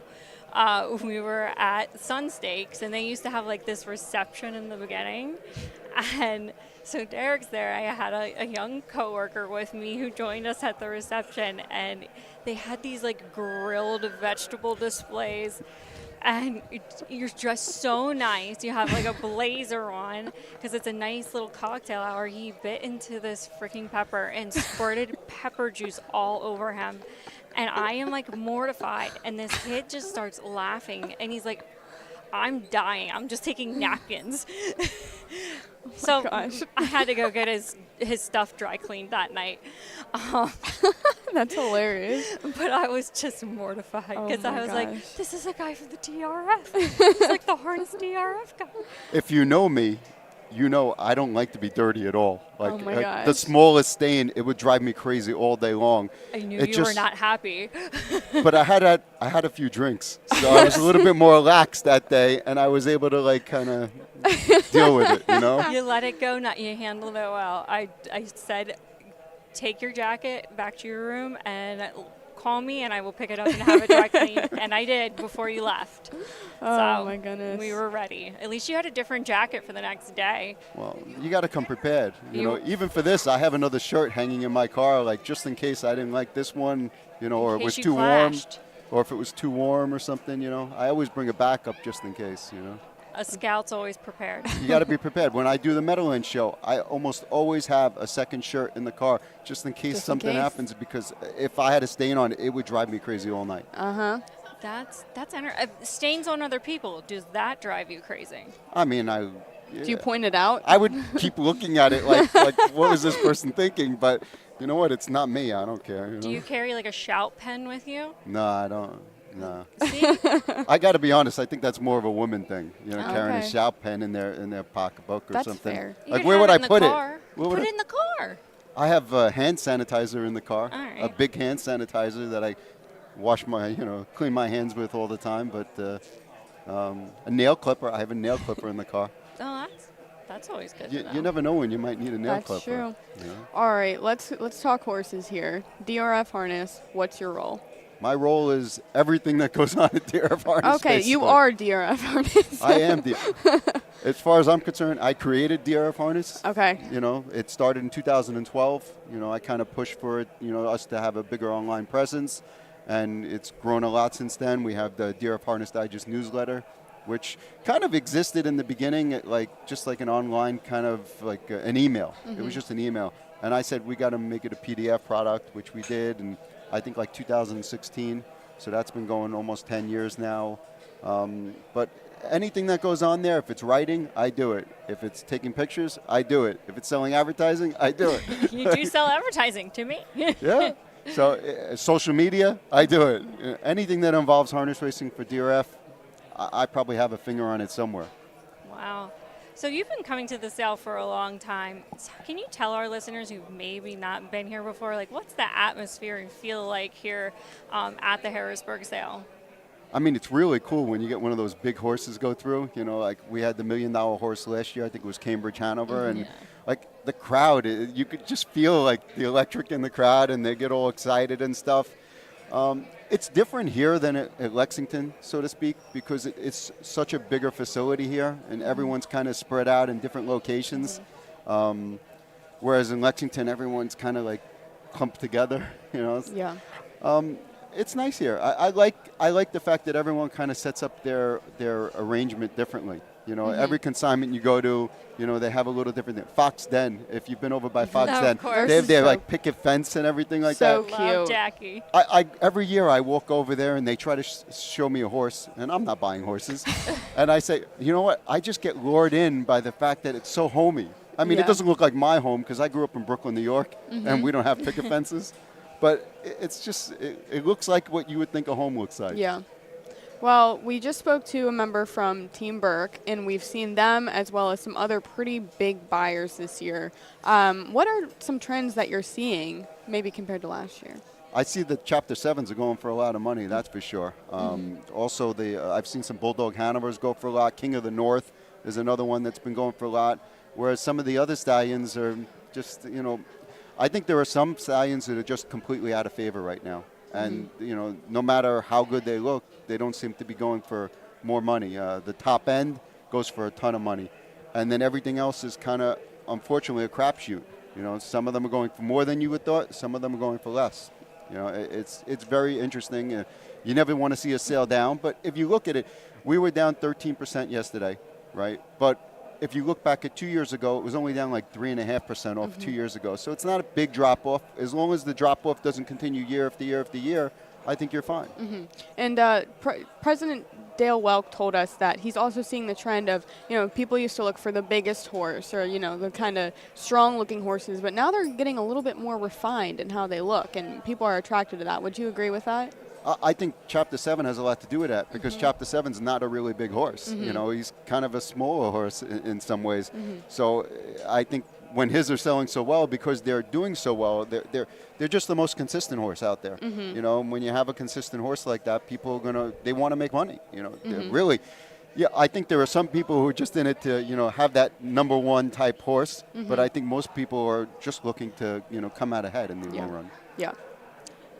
We were at Sun Stakes, and they used to have this reception in the beginning, and so Derek's there. I had a young coworker with me who joined us at the reception, and they had these grilled vegetable displays, and you're dressed so nice. You have a blazer on because it's a nice little cocktail hour. He bit into this freaking pepper and squirted pepper juice all over him. And I am mortified, and this kid just starts laughing, and he's like, I'm dying. I'm just taking napkins. So gosh. I had to go get his stuff dry cleaned that night. That's hilarious. But I was just mortified Oh because my I was like, gosh. this is a guy from the DRF. He's like the harness DRF guy. If you know me, you know I don't like to be dirty at all. Like Oh my the gosh. smallest stain, it would drive me crazy all day long. I knew It you were not happy. But I had a few drinks, so I was a little bit more relaxed that day, and I was able to like kind of deal with it, you know. You let it go, not you handled it well. I said, take your jacket back to your room and call me and I will pick it up and have it dry cleaned. And I did before you left. Oh So my goodness. we were ready. At least you had a different jacket for the next day. Well, you got to come prepared. You know, even for this, I have another shirt hanging in my car, like just in case I didn't like this one, you know, or it case was you too clashed. warm, or if it was too warm or something, you know. I always bring a backup just in case, you know. A scout's always prepared. You got to be prepared. When I do the Meadowlands show, I almost always have a second shirt in the car just in case something happens, because if I had a stain on it, it would drive me crazy all night. That's stains on other people. Does that drive you crazy? I mean, Do you point it out? I would keep looking at it like what was this person thinking? But you know what? It's not me. I don't care. You know? Do you carry like a shout pen with you? No, I don't. No. See? I got to be honest. I think that's more of a woman thing. You know, carrying a Okay. shout pen in their pocketbook or That's something. fair. You Like could where have would it I in the put car. it? Where would Put I- it in the car. I have hand sanitizer in the car. All right. A big hand sanitizer that I wash clean my hands with all the time. But a nail clipper. I have a nail clipper in the car. Oh, that's always good. to know. You never know when you might need a nail That's clipper. true. you know? All right, let's talk horses here. DRF harness. What's your role? My role is everything that goes on at DRF Harness. Okay, you basically. are DRF harness. I am as far as I'm concerned, I created DRF Harness. Okay. You know, it started in 2012. You know, I kind of pushed for it, us to have a bigger online presence. And it's grown a lot since then. We have the DRF Harness Digest newsletter, which kind of existed in the beginning, just like an online kind of like an email. It was just an email. And I said, we got to make it a PDF product, which we did. And I think like 2016. So that's been going almost 10 years now. But anything that goes on there, if it's writing, I do it. If it's taking pictures, I do it. If it's selling advertising, I do it. You do sell advertising to me. Yeah. So social media, I do it. Anything that involves harness racing for DRF, I probably have a finger on it somewhere. Wow. So you've been coming to the sale for a long time. So can you tell our listeners who've maybe not been here before, like what's the atmosphere and feel like here at the Harrisburg sale? I mean, it's really cool when you get one of those big horses go through. You know, like we had the $1 Million horse last year. I think it was Cambridge Hanover, and like the crowd, you could just feel like the electric in the crowd, and they get all excited and stuff. It's different here than at Lexington, so to speak, because it's such a bigger facility here, and everyone's kind of spread out in different locations. Whereas in Lexington, everyone's kind of like clumped together. You know. Yeah. It's nice here. I like the fact that everyone kind of sets up their arrangement differently. You know, every consignment you go to, they have a little different thing. Fox Den, if you've been over by Fox Den, they have their like picket fence and everything like that. So cute. Love Jackie. I every year I walk over there and they try to show me a horse, and I'm not buying horses. And I say, you know what? I just get lured in by the fact that it's so homey. I mean, it doesn't look like my home because I grew up in Brooklyn, New York, and we don't have picket fences. But it's just, it looks like what you would think a home looks like. Yeah. Well, we just spoke to a member from Team Burke, and we've seen them as well as some other pretty big buyers this year. What are some trends that you're seeing, maybe compared to last year? I see the Chapter 7s are going for a lot of money, that's for sure. Also, I've seen some Bulldog Hanovers go for a lot. King of the North is another one that's been going for a lot. Whereas some of the other stallions are just, I think there are some stallions that are just completely out of favor right now. And, no matter how good they look, they don't seem to be going for more money. The top end goes for a ton of money. And then everything else is kind of, unfortunately, a crapshoot. Some of them are going for more than you would thought. Some of them are going for less. It's very interesting. You never want to see a sale down. But if you look at it, we were down 13% yesterday, right? But if you look back at 2 years ago, it was only down like 3.5% off 2 years ago. So it's not a big drop off. As long as the drop off doesn't continue year after year after year, I think you're fine. And President Dale Welk told us that he's also seeing the trend of, people used to look for the biggest horse or, the kind of strong-looking horses, but now they're getting a little bit more refined in how they look, and people are attracted to that. Would you agree with that? I think Chapter 7 has a lot to do with that because Chapter 7's not a really big horse. He's kind of a smaller horse in some ways. So I think when his are selling so well, because they're doing so well, they're just the most consistent horse out there. When you have a consistent horse like that, people are they want to make money. They're really. Yeah, I think there are some people who are just in it to, have that number one type horse. But I think most people are just looking to, come out ahead in the long run. Yeah.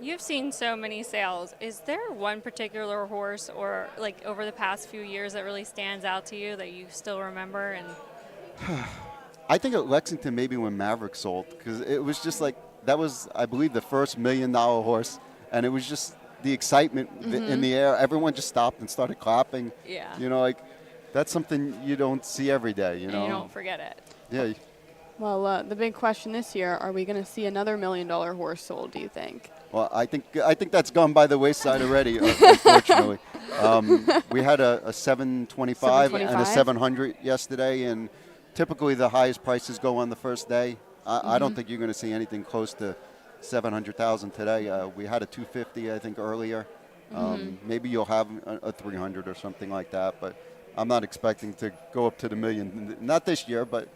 You've seen so many sales. Is there one particular horse or like over the past few years that really stands out to you that you still remember? And I think at Lexington maybe when Maverick sold, because it was just like, that was, I believe, the first $1 million horse. And it was just the excitement in the air. Everyone just stopped and started clapping. Yeah. That's something you don't see every day, And you don't forget it. Yeah. Well, the big question this year, are we going to see another $1 million horse sold, do you think? Well, I think that's gone by the wayside already, unfortunately. We had a 725 and a 700 yesterday, and typically the highest prices go on the first day. I don't think you're going to see anything close to 700,000 today. We had a 250, I think, earlier. Maybe you'll have a 300 or something like that, but I'm not expecting to go up to the $1 million. Not this year, but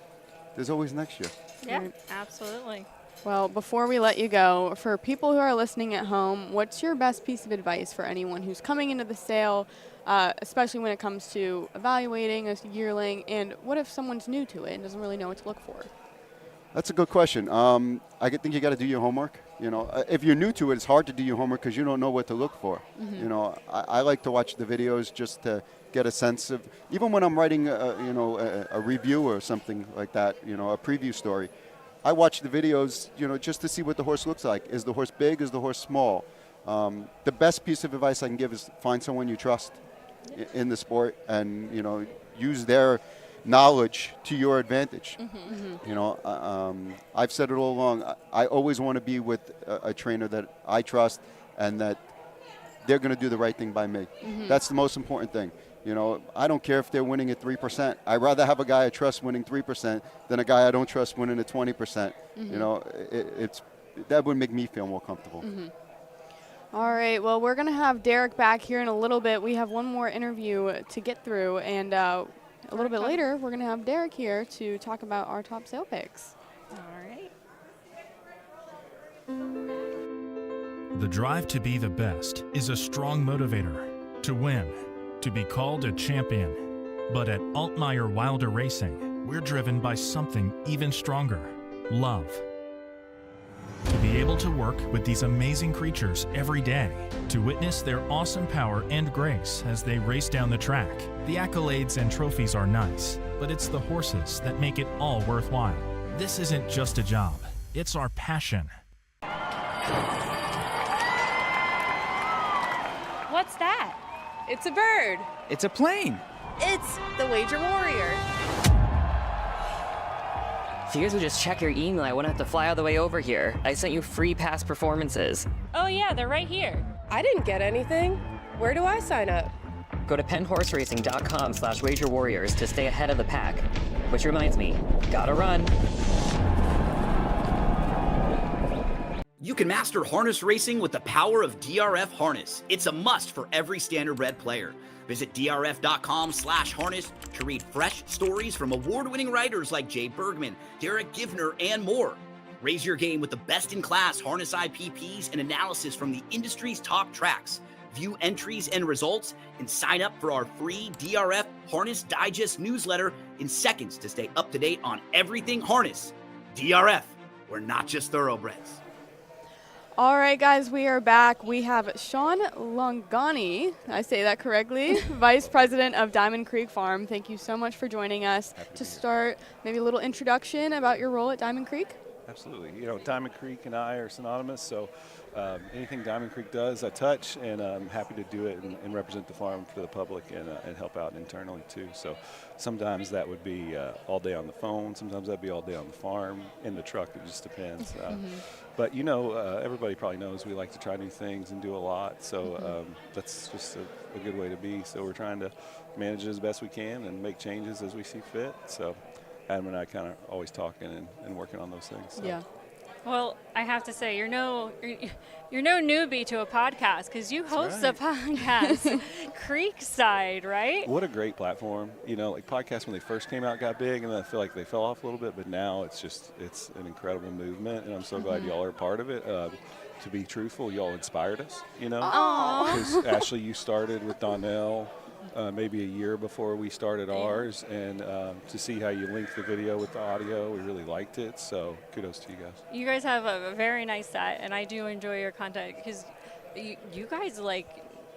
there's always next year. Yeah, absolutely. Well, before we let you go, for people who are listening at home, what's your best piece of advice for anyone who's coming into the sale, especially when it comes to evaluating a yearling, and what if someone's new to it and doesn't really know what to look for? That's a good question. I think you got to do your homework. If you're new to it, it's hard to do your homework because you don't know what to look for. I like to watch the videos just to get a sense of, even when I'm writing, a review or something like that, a preview story. I watch the videos, just to see what the horse looks like. Is the horse big? Is the horse small? The best piece of advice I can give is find someone you trust in the sport and, use their knowledge to your advantage. I've said it all along. I always want to be with a trainer that I trust and that they're going to do the right thing by me. That's the most important thing. I don't care if they're winning at 3%. I'd rather have a guy I trust winning 3% than a guy I don't trust winning at 20%. That would make me feel more comfortable. All right, well, we're going to have Derek back here in a little bit. We have one more interview to get through, and a little bit later, we're going to have Derek here to talk about our top sale picks. All right. The drive to be the best is a strong motivator. To win, to be called a champion. But at Altmaier Wilder Racing, we're driven by something even stronger: love. To be able to work with these amazing creatures every day, to witness their awesome power and grace as they race down the track. The accolades and trophies are nice, but it's the horses that make it all worthwhile. This isn't just a job, it's our passion. What's that? It's a bird. It's a plane. It's the Wager Warrior. If you guys would just check your email, I wouldn't have to fly all the way over here. I sent you free past performances. Oh yeah, they're right here. I didn't get anything. Where do I sign up? Go to penhorseracing.com/wagerwarriors to stay ahead of the pack. Which reminds me, gotta run. You can master harness racing with the power of DRF Harness. It's a must for every standardbred player. Visit drf.com/harness to read fresh stories from award-winning writers like Jay Bergman, Derek Givner, and more. Raise your game with the best-in-class harness IPPs and analysis from the industry's top tracks. View entries and results, and sign up for our free DRF Harness Digest newsletter in seconds to stay up to date on everything harness. DRF, we're not just thoroughbreds. All right, guys, we are back. We have Sean Longani, I say that correctly, Vice President of Diamond Creek Farm. Thank you so much for joining us. To start, maybe a little introduction about your role at Diamond Creek. Absolutely. Diamond Creek and I are synonymous, so anything Diamond Creek does, I touch, and I'm happy to do it and represent the farm for the public and help out internally too. So sometimes that would be all day on the phone. Sometimes that'd be all day on the farm, in the truck. It just depends. But everybody probably knows we like to try new things and do a lot. So that's just a good way to be. So we're trying to manage it as best we can and make changes as we see fit. So Adam and I kind of always talking and working on those things. So. Yeah. Well, I have to say, you're no newbie to a podcast because you host a podcast, Creekside, right? What a great platform. Like podcasts when they first came out got big, and then I feel like they fell off a little bit, but now it's an incredible movement, and I'm so glad y'all are a part of it. To be truthful, y'all inspired us, because Ashley, you started with Donnell maybe a year before we started ours, and to see how you link the video with the audio, we really liked it, so kudos to you guys. You guys have a very nice set, and I do enjoy your content because you guys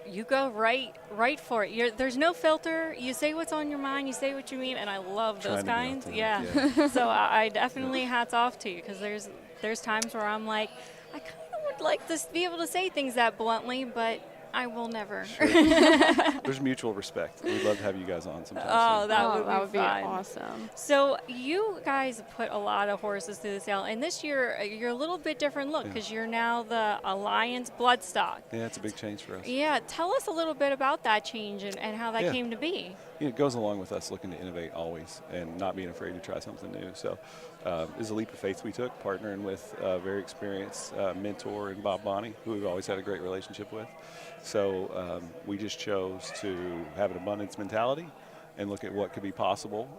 you go right for it. There's no filter. You say what's on your mind. You say what you mean, and I love those kinds. Yeah. So I definitely hats off to you because there's times where I'm like, I kind of would like to be able to say things that bluntly, but I will never. Sure. There's mutual respect. We'd love to have you guys on sometime. Oh, that would be awesome. So you guys put a lot of horses through the sale, and this year you're a little bit different look because you're now the Alliance Bloodstock. Yeah, it's a big change for us. Yeah, tell us a little bit about that change and how that came to be. It goes along with us looking to innovate always and not being afraid to try something new. So it's a leap of faith we took, partnering with a very experienced mentor in Bob Bonney, who we've always had a great relationship with. So we just chose to have an abundance mentality and look at what could be possible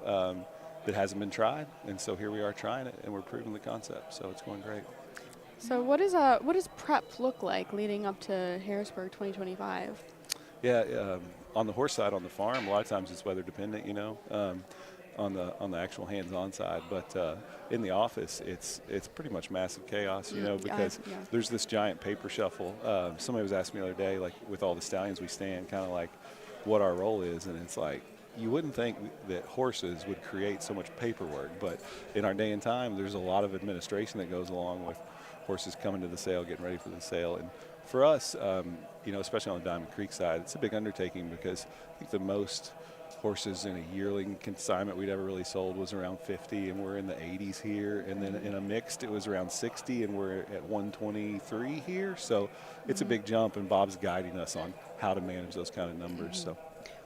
that hasn't been tried. And so here we are trying it, and we're proving the concept. So it's going great. So what does prep look like leading up to Harrisburg 2025? Yeah, on the horse side, on the farm, a lot of times it's weather dependent, on the actual hands-on side. But in the office, it's pretty much massive chaos, because there's this giant paper shuffle. Somebody was asking me the other day, like with all the stallions we stand, kind of like what our role is, and it's like, you wouldn't think that horses would create so much paperwork, but in our day and time, there's a lot of administration that goes along with horses coming to the sale, getting ready for the sale. And for us, especially on the Diamond Creek side, it's a big undertaking because I think the most horses in a yearling consignment we'd ever really sold was around 50, and we're in the 80s here. And then in a mixed, it was around 60, and we're at 123 here. So it's a big jump, and Bob's guiding us on how to manage those kind of numbers. So.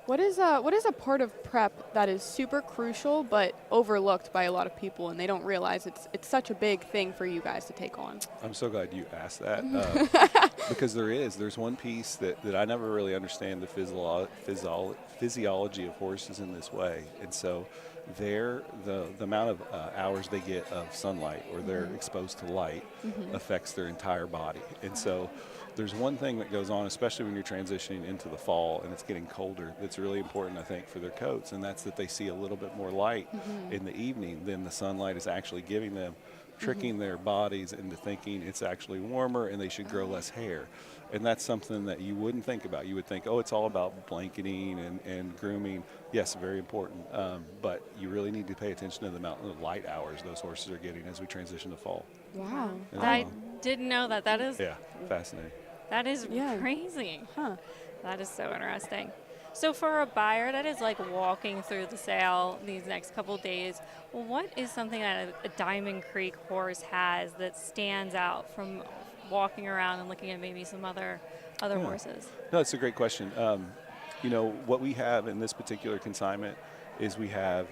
What is a part of prep that is super crucial but overlooked by a lot of people, and they don't realize it's such a big thing for you guys to take on? I'm so glad you asked that because there's one piece that I never really understand the physiology of horses in this way, and so the amount of hours they get of sunlight or they're exposed to light affects their entire body, and so there's one thing that goes on, especially when you're transitioning into the fall and it's getting colder, that's really important, I think, for their coats, and that's that they see a little bit more light in the evening than the sunlight is actually giving them, tricking their bodies into thinking it's actually warmer and they should grow less hair. And that's something that you wouldn't think about. You would think, it's all about blanketing and grooming. Yes, very important, but you really need to pay attention to the amount of light hours those horses are getting as we transition to fall. Wow. I didn't know that. That is fascinating. That is crazy. Huh. That is so interesting. So for a buyer that is like walking through the sale these next couple days, what is something that a Diamond Creek horse has that stands out from walking around and looking at maybe some other horses? No, it's a great question. What we have in this particular consignment is we have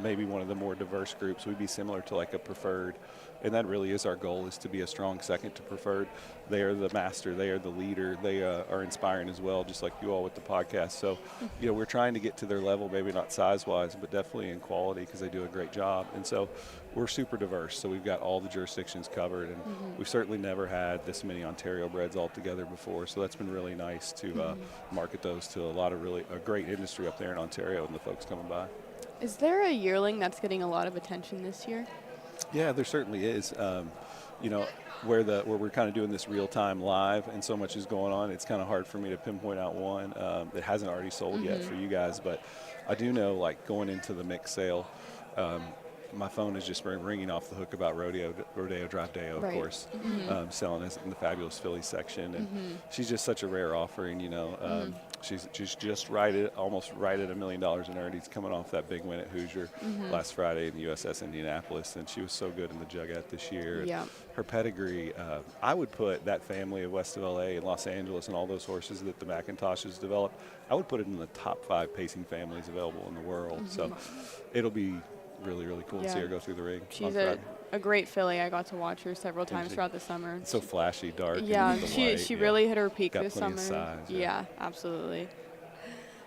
maybe one of the more diverse groups. We'd be similar to like a preferred, and that really is our goal, is to be a strong second to preferred. They are the master, they are the leader, they are inspiring as well, just like you all with the podcast. So, we're trying to get to their level, maybe not size-wise, but definitely in quality because they do a great job. And so we're super diverse, so we've got all the jurisdictions covered, and we've certainly never had this many Ontario breds all together before, so that's been really nice to market those to a great industry up there in Ontario and the folks coming by. Is there a yearling that's getting a lot of attention this year? Yeah, there certainly is. Where we're kind of doing this real-time live and so much is going on, it's kind of hard for me to pinpoint out one that hasn't already sold yet for you guys. But I do know, like going into the mixed sale, my phone is just ringing off the hook about Rodeo Drive Day, of Right. course, Mhm. selling us in the Fabulous Phillies section. And Mhm. she's just such a rare offering, you know. She's just almost right at $1 million in earnings, coming off that big win at Hoosier last Friday in the USS Indianapolis. And she was so good in the Jugette this year. And Yeah. her pedigree, I would put that family of west of LA and Los Angeles and all those horses that the McIntoshes developed, I would put it in the top 5 pacing families available in the world. So it'll be really, really cool to see her go through the ring. She's on Friday. a great filly. I got to watch her several times throughout the summer. It's so flashy, dark. Yeah, and with the she white, really hit her peak Got this plenty of summer. size, Yeah, absolutely.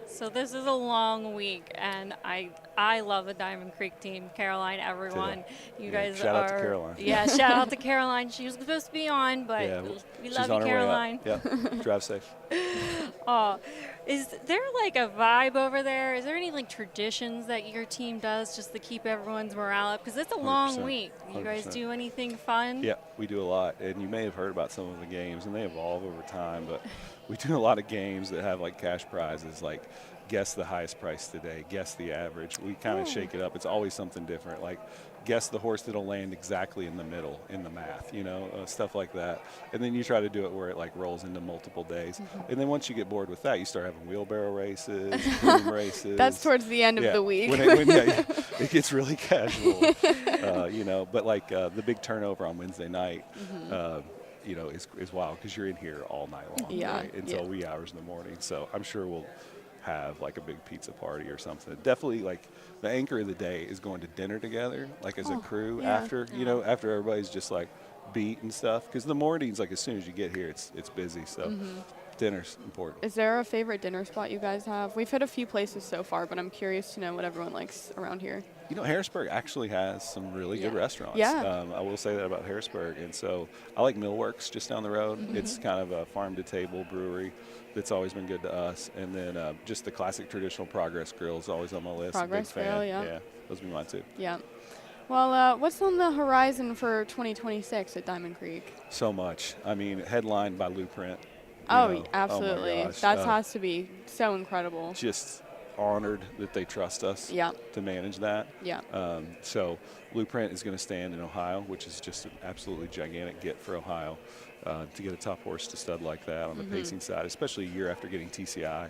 So this is a long week, and I love the Diamond Creek team. Caroline, everyone, you guys shout are. out to Caroline. Yeah, shout out to Caroline. She was supposed to be on, but we she's love on you, her Caroline. way up. Yeah, drive safe. Oh, is there like a vibe over there? Is there any like traditions that your team does just to keep everyone's morale up? Because it's a long 100%, week. You guys 100%. do anything fun? Yeah, we do a lot, and you may have heard about some of the games, and they evolve over time, but we do a lot of games that have like cash prizes, like guess the highest price today, guess the average. We kind of shake it up. It's always something different, like guess the horse that'll land exactly in the middle in the math, you know, stuff like that. And then you try to do it where it like rolls into multiple days. And then once you get bored with that, you start having wheelbarrow races, broom races. That's towards the end of the week. It gets really casual, you know. But like the big turnover on Wednesday night, you know, is wild because you're in here all night long, right? Until wee hours in the morning. So I'm sure we'll have like a big pizza party or something. Definitely like the anchor of the day is going to dinner together, like as a crew after, you know, after everybody's just like beat and stuff. Because the mornings, like as soon as you get here, it's busy. So dinner's important. Is there a favorite dinner spot you guys have? We've hit a few places so far, but I'm curious to know what everyone likes around here. You know, Harrisburg actually has some really good restaurants. Yeah. I will say that about Harrisburg. And so I like Millworks just down the road. It's kind of a farm-to-table brewery that's always been good to us. And then just the classic traditional Progress Grill is always on my list. Progress Big fan. Grill, yeah. Yeah, those would be mine too. Yeah. Well, what's on the horizon for 2026 at Diamond Creek? So much. I mean, headlined by Blueprint. Absolutely. Oh my gosh. That has to be so incredible. Just honored that they trust us to manage that. Yeah. So Blueprint is going to stand in Ohio, which is just an absolutely gigantic get for Ohio. To get a top horse to stud like that on the pacing side, especially a year after getting TCI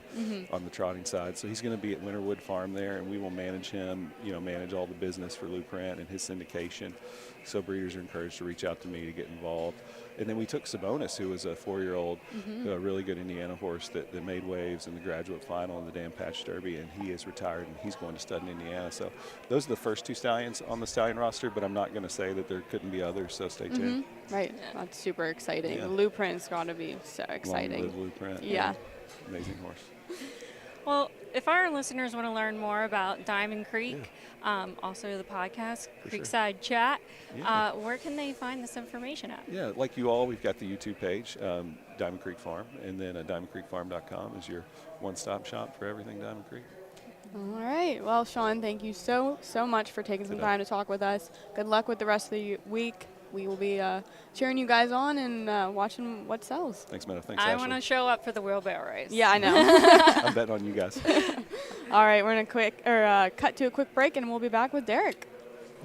on the trotting side. So he's going to be at Winterwood Farm there, and we will manage him, you know, manage all the business for Blueprint and his syndication. So breeders are encouraged to reach out to me to get involved. And then we took Sabonis, who was a 4-year-old, a really good Indiana horse that made waves in the graduate final in the Dan Patch Derby, and he is retired, and he's going to stud in Indiana. So those are the first 2 stallions on the stallion roster, but I'm not going to say that there couldn't be others, so stay tuned. Right. That's super exciting. Yeah. Blueprint's got to be so exciting. Long live Blueprint. Yeah. Amazing horse. Well, if our listeners want to learn more about Diamond Creek, also the podcast, Creekside Chat, where can they find this information at? Yeah, like you all, we've got the YouTube page, Diamond Creek Farm, and then diamondcreekfarm.com is your one-stop shop for everything Diamond Creek. All right. Well, Sean, thank you so much for taking some time to talk with us. Good luck with the rest of the week. We will be cheering you guys on and watching what sells. Thanks, Meadow. Thanks, I Ashley. want to show up for the wheelbarrow race. Yeah, I know. I'm betting on you guys. All right, we're going to cut to a quick break, and we'll be back with Derek.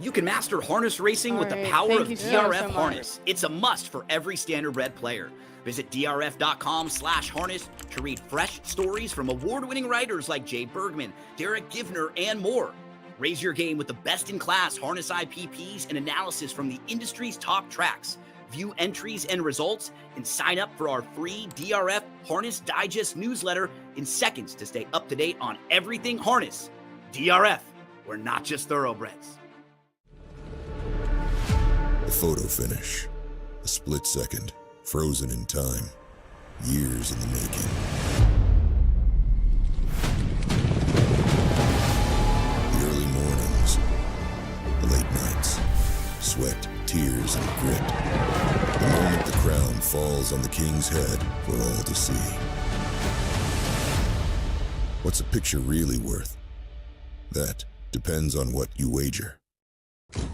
You can master harness racing with the power of DRF Harness. It's a must for every standardbred player. Visit drf.com/harness to read fresh stories from award-winning writers like Jay Bergman, Derek Givner, and more. Raise your game with the best-in-class harness IPPs and analysis from the industry's top tracks. View entries and results and sign up for our free DRF Harness Digest newsletter in seconds to stay up to date on everything harness. DRF, we're not just thoroughbreds. The photo finish. A split second, frozen in time. Years in the making. The early mornings. The late nights. Sweat, tears, and grit. The moment the crown falls on the king's head for all to see. What's a picture really worth? That depends on what you wager.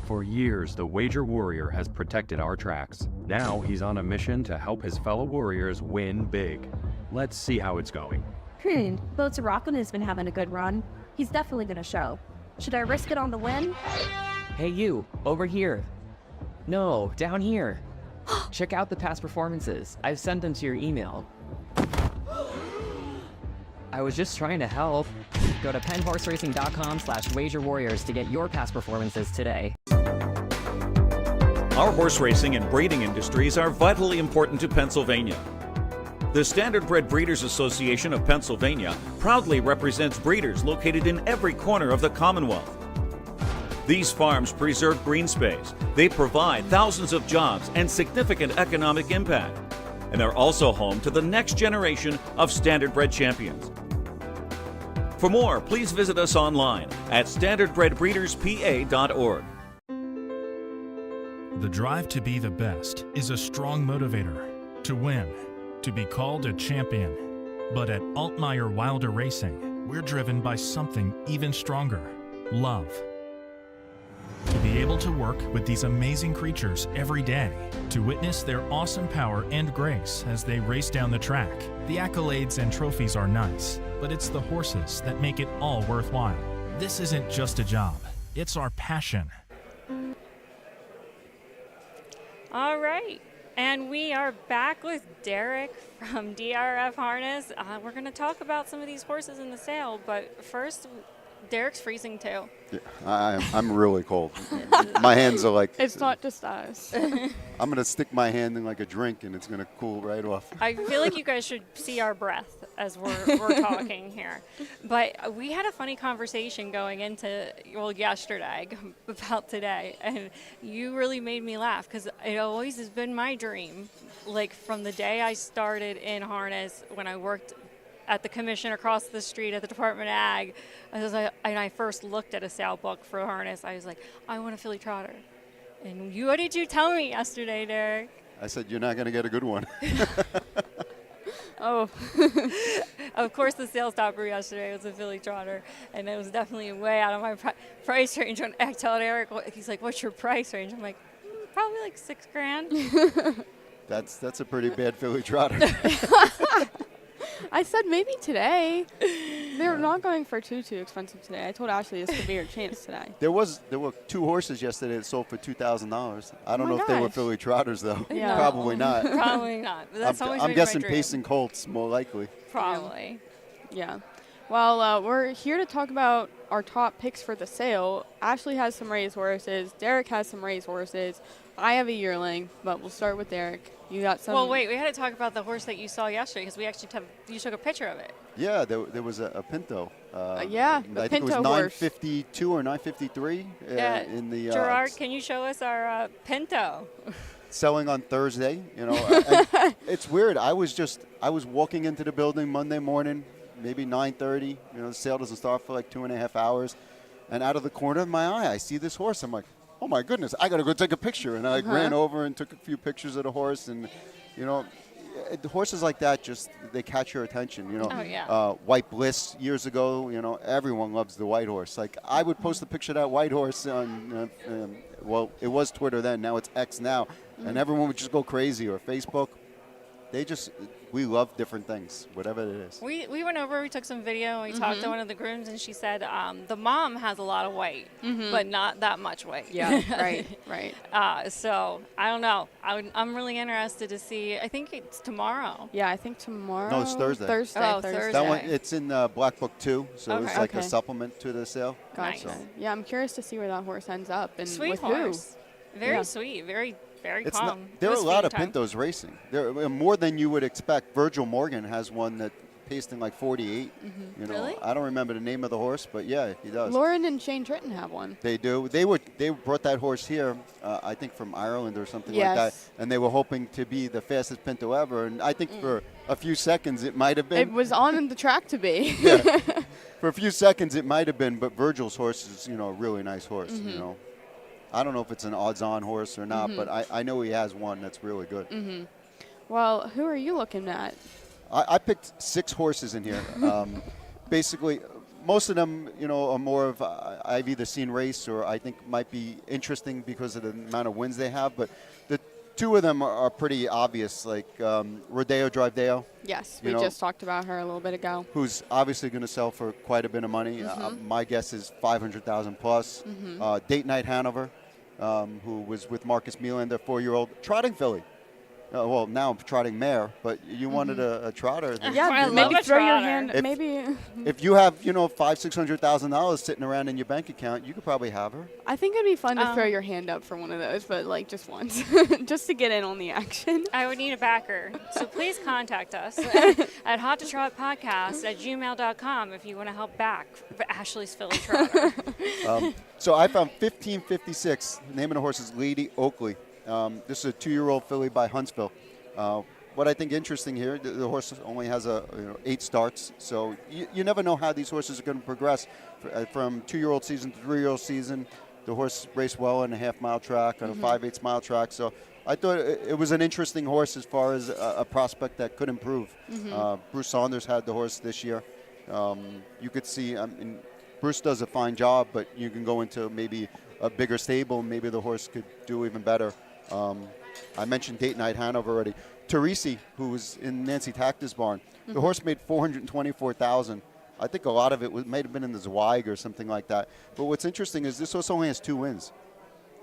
For years, the Wager Warrior has protected our tracks. Now he's on a mission to help his fellow warriors win big. Let's see how it's going. Boats Rockin' has been having a good run. He's definitely going to show. Should I risk it on the win? Hey you, over here. No, down here. Check out the past performances. I've sent them to your email. I was just trying to help. Go to penhorseracing.com/wagerwarriors to get your past performances today. Our horse racing and breeding industries are vitally important to Pennsylvania. The Standardbred Breeders Association of Pennsylvania proudly represents breeders located in every corner of the Commonwealth. These farms preserve green space, they provide thousands of jobs and significant economic impact, and they're also home to the next generation of Standardbred champions. For more, please visit us online at standardbredbreederspa.org. The drive to be the best is a strong motivator. To win, to be called a champion. But at Altmaier Wilder Racing, we're driven by something even stronger: love. To be able to work with these amazing creatures every day, to witness their awesome power and grace as they race down the track. The accolades and trophies are nice, but it's the horses that make it all worthwhile. This isn't just a job, it's our passion. All right, and we are back with Derek from DRF Harness. We're going to talk about some of these horses in the sale, but first, Derek's freezing too. Yeah, I'm really cold. My hands are like... It's not just us. I'm going to stick my hand in like a drink and it's going to cool right off. I feel like you guys should see our breath as we're talking here. But we had a funny conversation going into, yesterday about today. And you really made me laugh because it always has been my dream. Like from the day I started in harness, when I worked at the commission across the street at the Department of Ag, and I first looked at a sale book for harness, I was like, I want a filly trotter. And what did you tell me yesterday, Derek? I said, you're not going to get a good one. Oh. Of course, the sales topper yesterday was a filly trotter, and it was definitely way out of my price range. When I told Eric, he's like, what's your price range? I'm like, probably like $6,000. That's a pretty bad filly trotter. I said maybe today. They're not going for too expensive today. I told Ashley this could be your chance today. There were 2 horses yesterday that sold for $2,000. I don't know if they were filly trotters though. Yeah. Probably not. Probably not. But that's always I'm been guessing my dream. pacing colts more likely. Probably. Yeah. Well, we're here to talk about our top picks for the sale. Ashley has some race horses. Derek has some race horses. I have a yearling, but we'll start with Derek. You got some. Well, wait, we had to talk about the horse that you saw yesterday because we actually you took a picture of it. Yeah, there was a Pinto. Yeah, I think it was 952 or 953 in the. Gerard, can you show us our Pinto? Selling on Thursday, it's weird. I was walking into the building Monday morning, maybe 9:30. The sale doesn't start for like 2.5 hours, and out of the corner of my eye, I see this horse. I'm like, oh my goodness, I got to go take a picture. And I ran over and took a few pictures of the horse. And, the horses like that they catch your attention. Oh, yeah. White Bliss years ago, everyone loves the white horse. Like I would post a picture of that white horse on, it was Twitter then, now it's X now. And everyone would just go crazy, or Facebook. We love different things, whatever it is. We went over, we took some video, and we talked to one of the grooms, and she said the mom has a lot of weight, but not that much weight. Yeah, right. So, I don't know. I'm really interested to see. I think it's tomorrow. Yeah, I think tomorrow. No, it's Thursday. Thursday. That one, it's in Black Book 2, so it's like a supplement to the sale. Gotcha. Nice. Yeah, I'm curious to see where that horse ends up. And Sweet with horse. Who. Very sweet. Very calm. There are a lot of Pintos racing. There are more than you would expect. Virgil Morgan has one that paced in like 48. Really? I don't remember the name of the horse, but yeah, he does. Lauren and Shane Tritton have one. They do. They brought that horse here, I think from Ireland or something like that, and they were hoping to be the fastest Pinto ever. And I think for a few seconds it might have been. It was on the track to be. Yeah. For a few seconds it might have been, but Virgil's horse is a really nice horse. I don't know if it's an odds-on horse or not, but I know he has one that's really good. Well, who are you looking at? I picked 6 horses in here. Basically, most of them, are more of I've either seen race or I think might be interesting because of the amount of wins they have. But the two of them are pretty obvious, like Rodeo Drive Deo. Yes, we just talked about her a little bit ago. Who's obviously going to sell for quite a bit of money. My guess is 500,000 plus. Date Night Hanover, who was with Marcus Mealand, their 4-year-old trotting filly. Well, now I'm trotting mare, but you wanted a trotter. Yeah, maybe throw your hand. Maybe if you have, $500,000-$600,000 sitting around in your bank account, you could probably have her. I think it'd be fun to throw your hand up for one of those, but like just once, just to get in on the action. I would need a backer, so please contact us at hottotrotpodcast@gmail.com if you want to help back Ashley's filly trotter. So I found 1556. The name of the horse is Lady Oakley. This is a 2-year-old filly by Huntsville. What I think interesting here, the horse only has 8 starts, so you never know how these horses are going to progress from 2-year-old season to 3-year-old season. The horse raced well on a half-mile track, on a 5/8 mile track, so I thought it was an interesting horse as far as a prospect that could improve. Bruce Saunders had the horse this year. You could see, Bruce does a fine job, but you can go into maybe a bigger stable, maybe the horse could do even better. I mentioned Date Night Hanover already. Teresi, who was in Nancy Tactor's barn, the horse made $424,000. I think a lot of it might have been in the Zweig or something like that. But what's interesting is this horse only has 2 wins.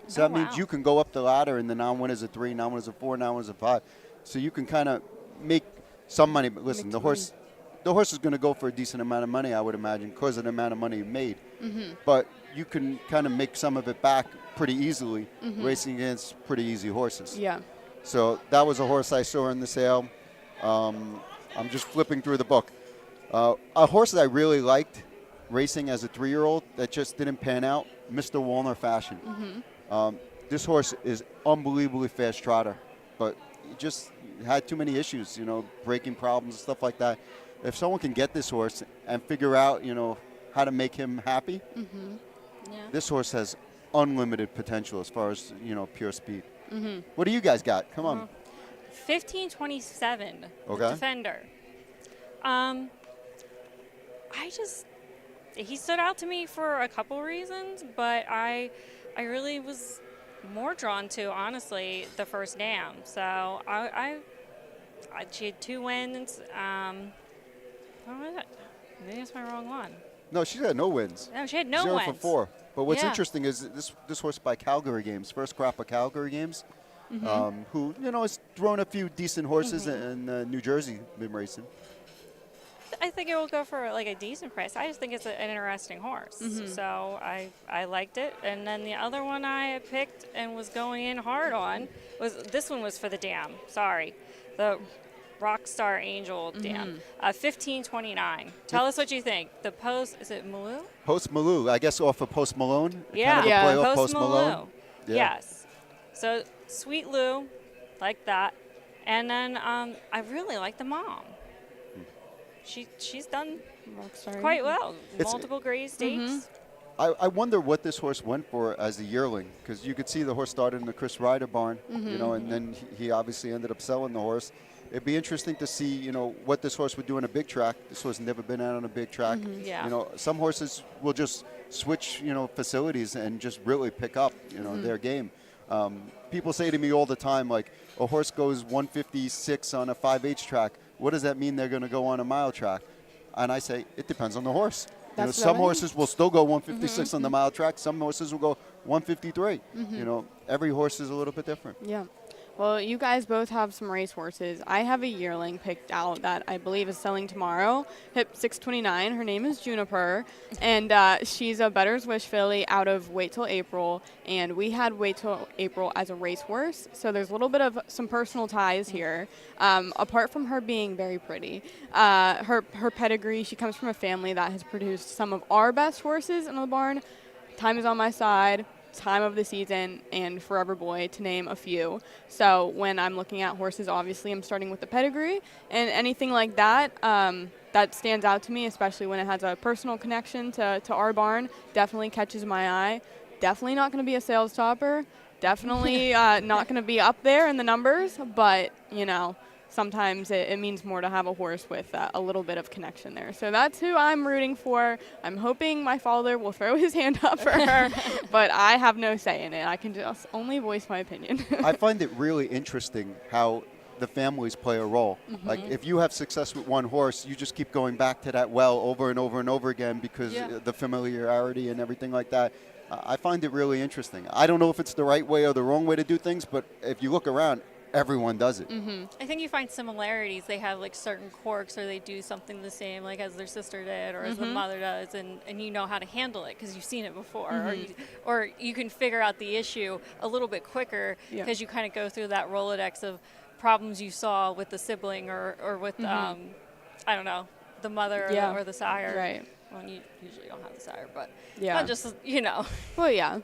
So that means you can go up the ladder and the non-winners are 3, non-winners are 4, non-winners are 5. So you can kind of make some money. But listen, the horse is going to go for a decent amount of money, I would imagine, because of the amount of money he made. But you can kind of make some of it back pretty easily, racing against pretty easy horses. Yeah. So that was a horse I saw in the sale. I'm just flipping through the book. A horse that I really liked racing as a 3-year-old that just didn't pan out, Mr. Walner Fashion. This horse is unbelievably fast trotter, but he just had too many issues, braking problems and stuff like that. If someone can get this horse and figure out, how to make him happy, this horse has unlimited potential as far as, pure speed. What do you guys got? Come on. 1527. Okay. Defender. He stood out to me for a couple reasons, but I really was more drawn to, honestly, the first dam. So she had 2 wins. What was it? Maybe that's my wrong one. No, she had no wins. No, she had no 0 wins. for 4. But what's interesting is this horse by Calgary Games, first crop of Calgary Games, who, has thrown a few decent horses in New Jersey, been racing. I think it will go for like a decent price. I just think it's an interesting horse. So I liked it. And then the other one I picked and was going in hard on this one was for the dam. Sorry. The Rockstar Angel dam. 1529. Tell us what you think. The Post, is it Malou? Post Malou, I guess off of Post Malone. Yeah, kind of a play off Post Malone. Yeah. Yes. So Sweet Lou, like that. And then I really like the mom. She's done quite well. Multiple grade stakes. I wonder what this horse went for as a yearling, because you could see the horse started in the Chris Ryder barn, and then he obviously ended up selling the horse. It'd be interesting to see, what this horse would do on a big track. This horse never been out on a big track. Yeah. Some horses will just switch, facilities and just really pick up, their game. People say to me all the time, like, a horse goes 156 on a 5/8 track. What does that mean they're going to go on a mile track? And I say, it depends on the horse. Some horses will still go 156 on the mile track. Some horses will go 153. Every horse is a little bit different. Yeah. Well, you guys both have some race horses. I have a yearling picked out that I believe is selling tomorrow. Hip 629. Her name is Juniper, and she's a Better's Wish filly out of Wait Till April, and we had Wait Till April as a race horse, so there's a little bit of some personal ties here. Apart from her being very pretty, her pedigree, she comes from a family that has produced some of our best horses in the barn. Time is on my side. Time of the season, and Forever Boy, to name a few. So when I'm looking at horses, obviously I'm starting with the pedigree, and anything like that that stands out to me, especially when it has a personal connection to our barn, definitely catches my eye. Definitely not going to be a sales topper. Definitely not going to be up there in the numbers, but sometimes it means more to have a horse with a little bit of connection there. So that's who I'm rooting for. I'm hoping my father will throw his hand up for her, but I have no say in it. I can just only voice my opinion. I find it really interesting how the families play a role. Like if you have success with one horse, you just keep going back to that well over and over and over again because the familiarity and everything like that. I find it really interesting. I don't know if it's the right way or the wrong way to do things, but if you look around, everyone does it. I think you find similarities. They have like certain quirks, or they do something the same, like as their sister did, or as the mother does, and you know how to handle it because you've seen it before, or you can figure out the issue a little bit quicker because you kind of go through that Rolodex of problems you saw with the sibling or with I don't know, the mother or the sire. Right. Well, you usually don't have the sire, but just Well, yeah.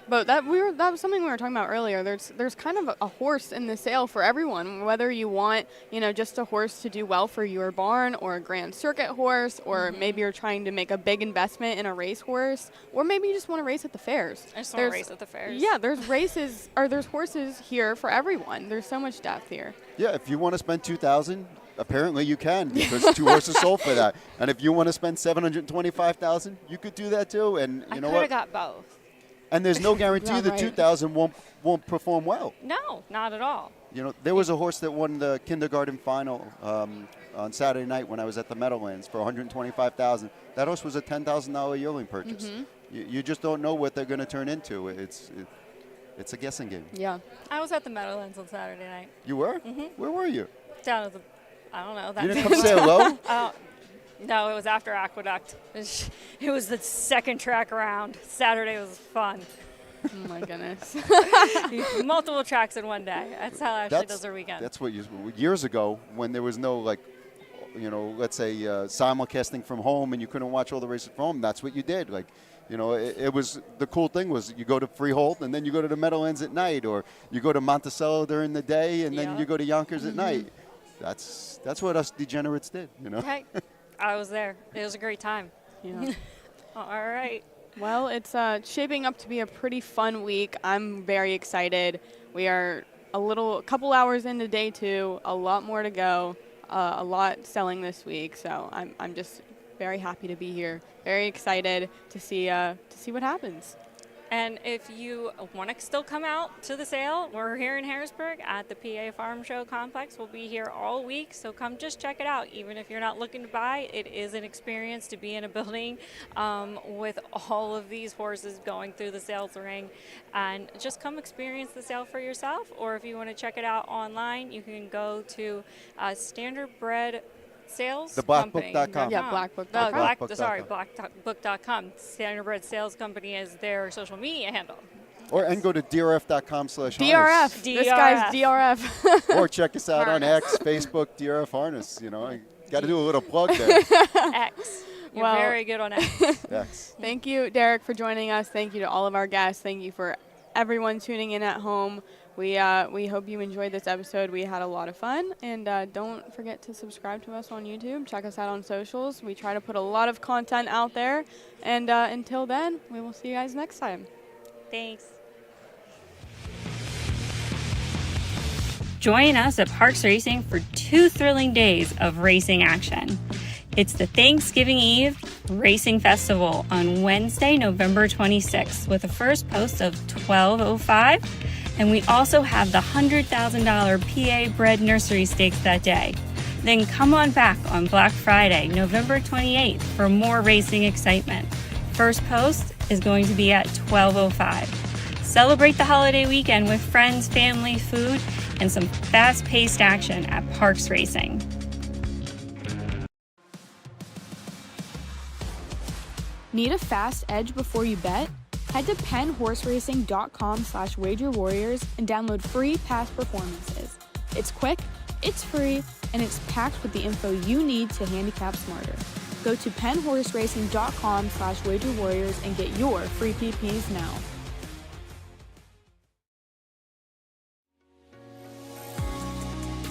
But that was something we were talking about earlier. There's kind of a horse in the sale for everyone, whether you want, just a horse to do well for your barn, or a Grand Circuit horse, or maybe you're trying to make a big investment in a race horse, or maybe you just want to race at the fairs. I just want to race at the fairs. Yeah, there's there's horses here for everyone. There's so much depth here. Yeah, if you want to spend $2,000, apparently you can, because 2 horses sold for that. And if you want to spend $725,000, you could do that too. And you know what? I could have got both. And there's no guarantee that 2,000 won't perform well. No, not at all. There was a horse that won the kindergarten final on Saturday night when I was at the Meadowlands for $125,000. That horse was a $10,000 yearling purchase. You just don't know what they're going to turn into. It's a guessing game. Yeah. I was at the Meadowlands on Saturday night. You were? Where were you? Down at the, I don't know. That You didn't come say hello? No, it was after Aqueduct. It was the second track around. Saturday was fun. Oh my goodness. Multiple tracks in one day. That's how Ashley does her weekend. That's what years ago, when there was no, let's say simulcasting from home and you couldn't watch all the races from home, that's what you did. It was, the cool thing was you go to Freehold and then you go to the Meadowlands at night, or you go to Monticello during the day and then you go to Yonkers at night. That's what us degenerates did, Hey, I was there. It was a great time. Yeah. All right. Well, it's shaping up to be a pretty fun week. I'm very excited. We are a couple hours into day 2, a lot more to go, a lot selling this week. So I'm just very happy to be here. Very excited to see what happens. And if you want to still come out to the sale, we're here in Harrisburg at the PA Farm Show Complex. We'll be here all week, so come just check it out. Even if you're not looking to buy, it is an experience to be in a building with all of these horses going through the sales ring. And just come experience the sale for yourself, or if you want to check it out online, you can go to Standardbred Sales Blackbook.com. Yeah, Blackbook.com. Blackbook.com. Standardbred Sales Company is their social media handle. And go to drf.com/harness. DRF. This guy's DRF. Or check us out on X, Facebook, DRF Harness. Got to do a little plug there. X. You're very good on X. X. Thank you, Derek, for joining us. Thank you to all of our guests. Thank you for everyone tuning in at home. We hope you enjoyed this episode. We had a lot of fun. And don't forget to subscribe to us on YouTube. Check us out on socials. We try to put a lot of content out there. And until then, we will see you guys next time. Thanks. Join us at Parks Racing for 2 thrilling days of racing action. It's the Thanksgiving Eve Racing Festival on Wednesday, November 26th, with a first post of 12:05. And we also have the $100,000 PA Bred Nursery Stakes that day. Then come on back on Black Friday, November 28th, for more racing excitement. First post is going to be at 12:05. Celebrate the holiday weekend with friends, family, food, and some fast-paced action at Parks Racing. Need a fast edge before you bet? Head to pennhorseracing.com/wagerwarriors and download free past performances. It's quick, it's free, and it's packed with the info you need to handicap smarter. Go to pennhorseracing.com/wagerwarriors and get your free PPs now.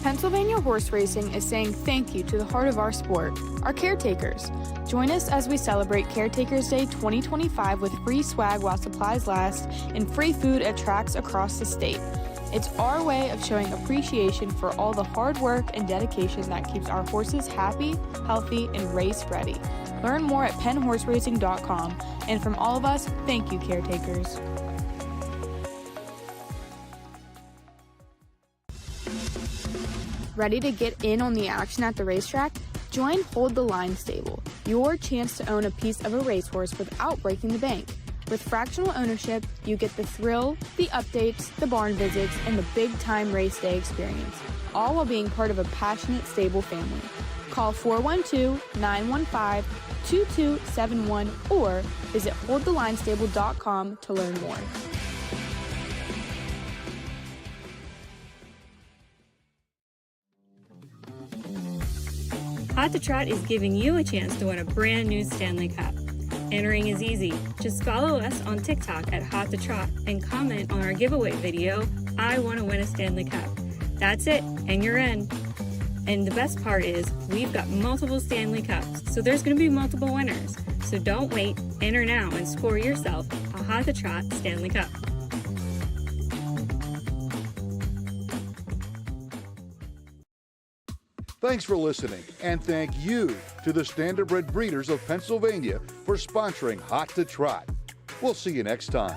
Pennsylvania Horse Racing is saying thank you to the heart of our sport, our caretakers. Join us as we celebrate Caretakers Day 2025 with free swag while supplies last and free food at tracks across the state. It's our way of showing appreciation for all the hard work and dedication that keeps our horses happy, healthy, and race ready. Learn more at pennhorseracing.com. And from all of us, thank you, caretakers. Ready to get in on the action at the racetrack? Join Hold the Line Stable, your chance to own a piece of a racehorse without breaking the bank. With fractional ownership, you get the thrill, the updates, the barn visits, and the big-time race day experience, all while being part of a passionate stable family. Call 412-915-2271 or visit holdthelinestable.com to learn more. Hot to Trot is giving you a chance to win a brand new Stanley Cup. Entering is easy. Just follow us on TikTok at Hot to Trot and comment on our giveaway video, I want to win a Stanley Cup. That's it, and you're in. And the best part is, we've got multiple Stanley Cups, so there's going to be multiple winners. So don't wait, enter now and score yourself a Hot to Trot Stanley Cup. Thanks for listening, and thank you to the Standardbred Breeders of Pennsylvania for sponsoring Hot to Trot. We'll see you next time.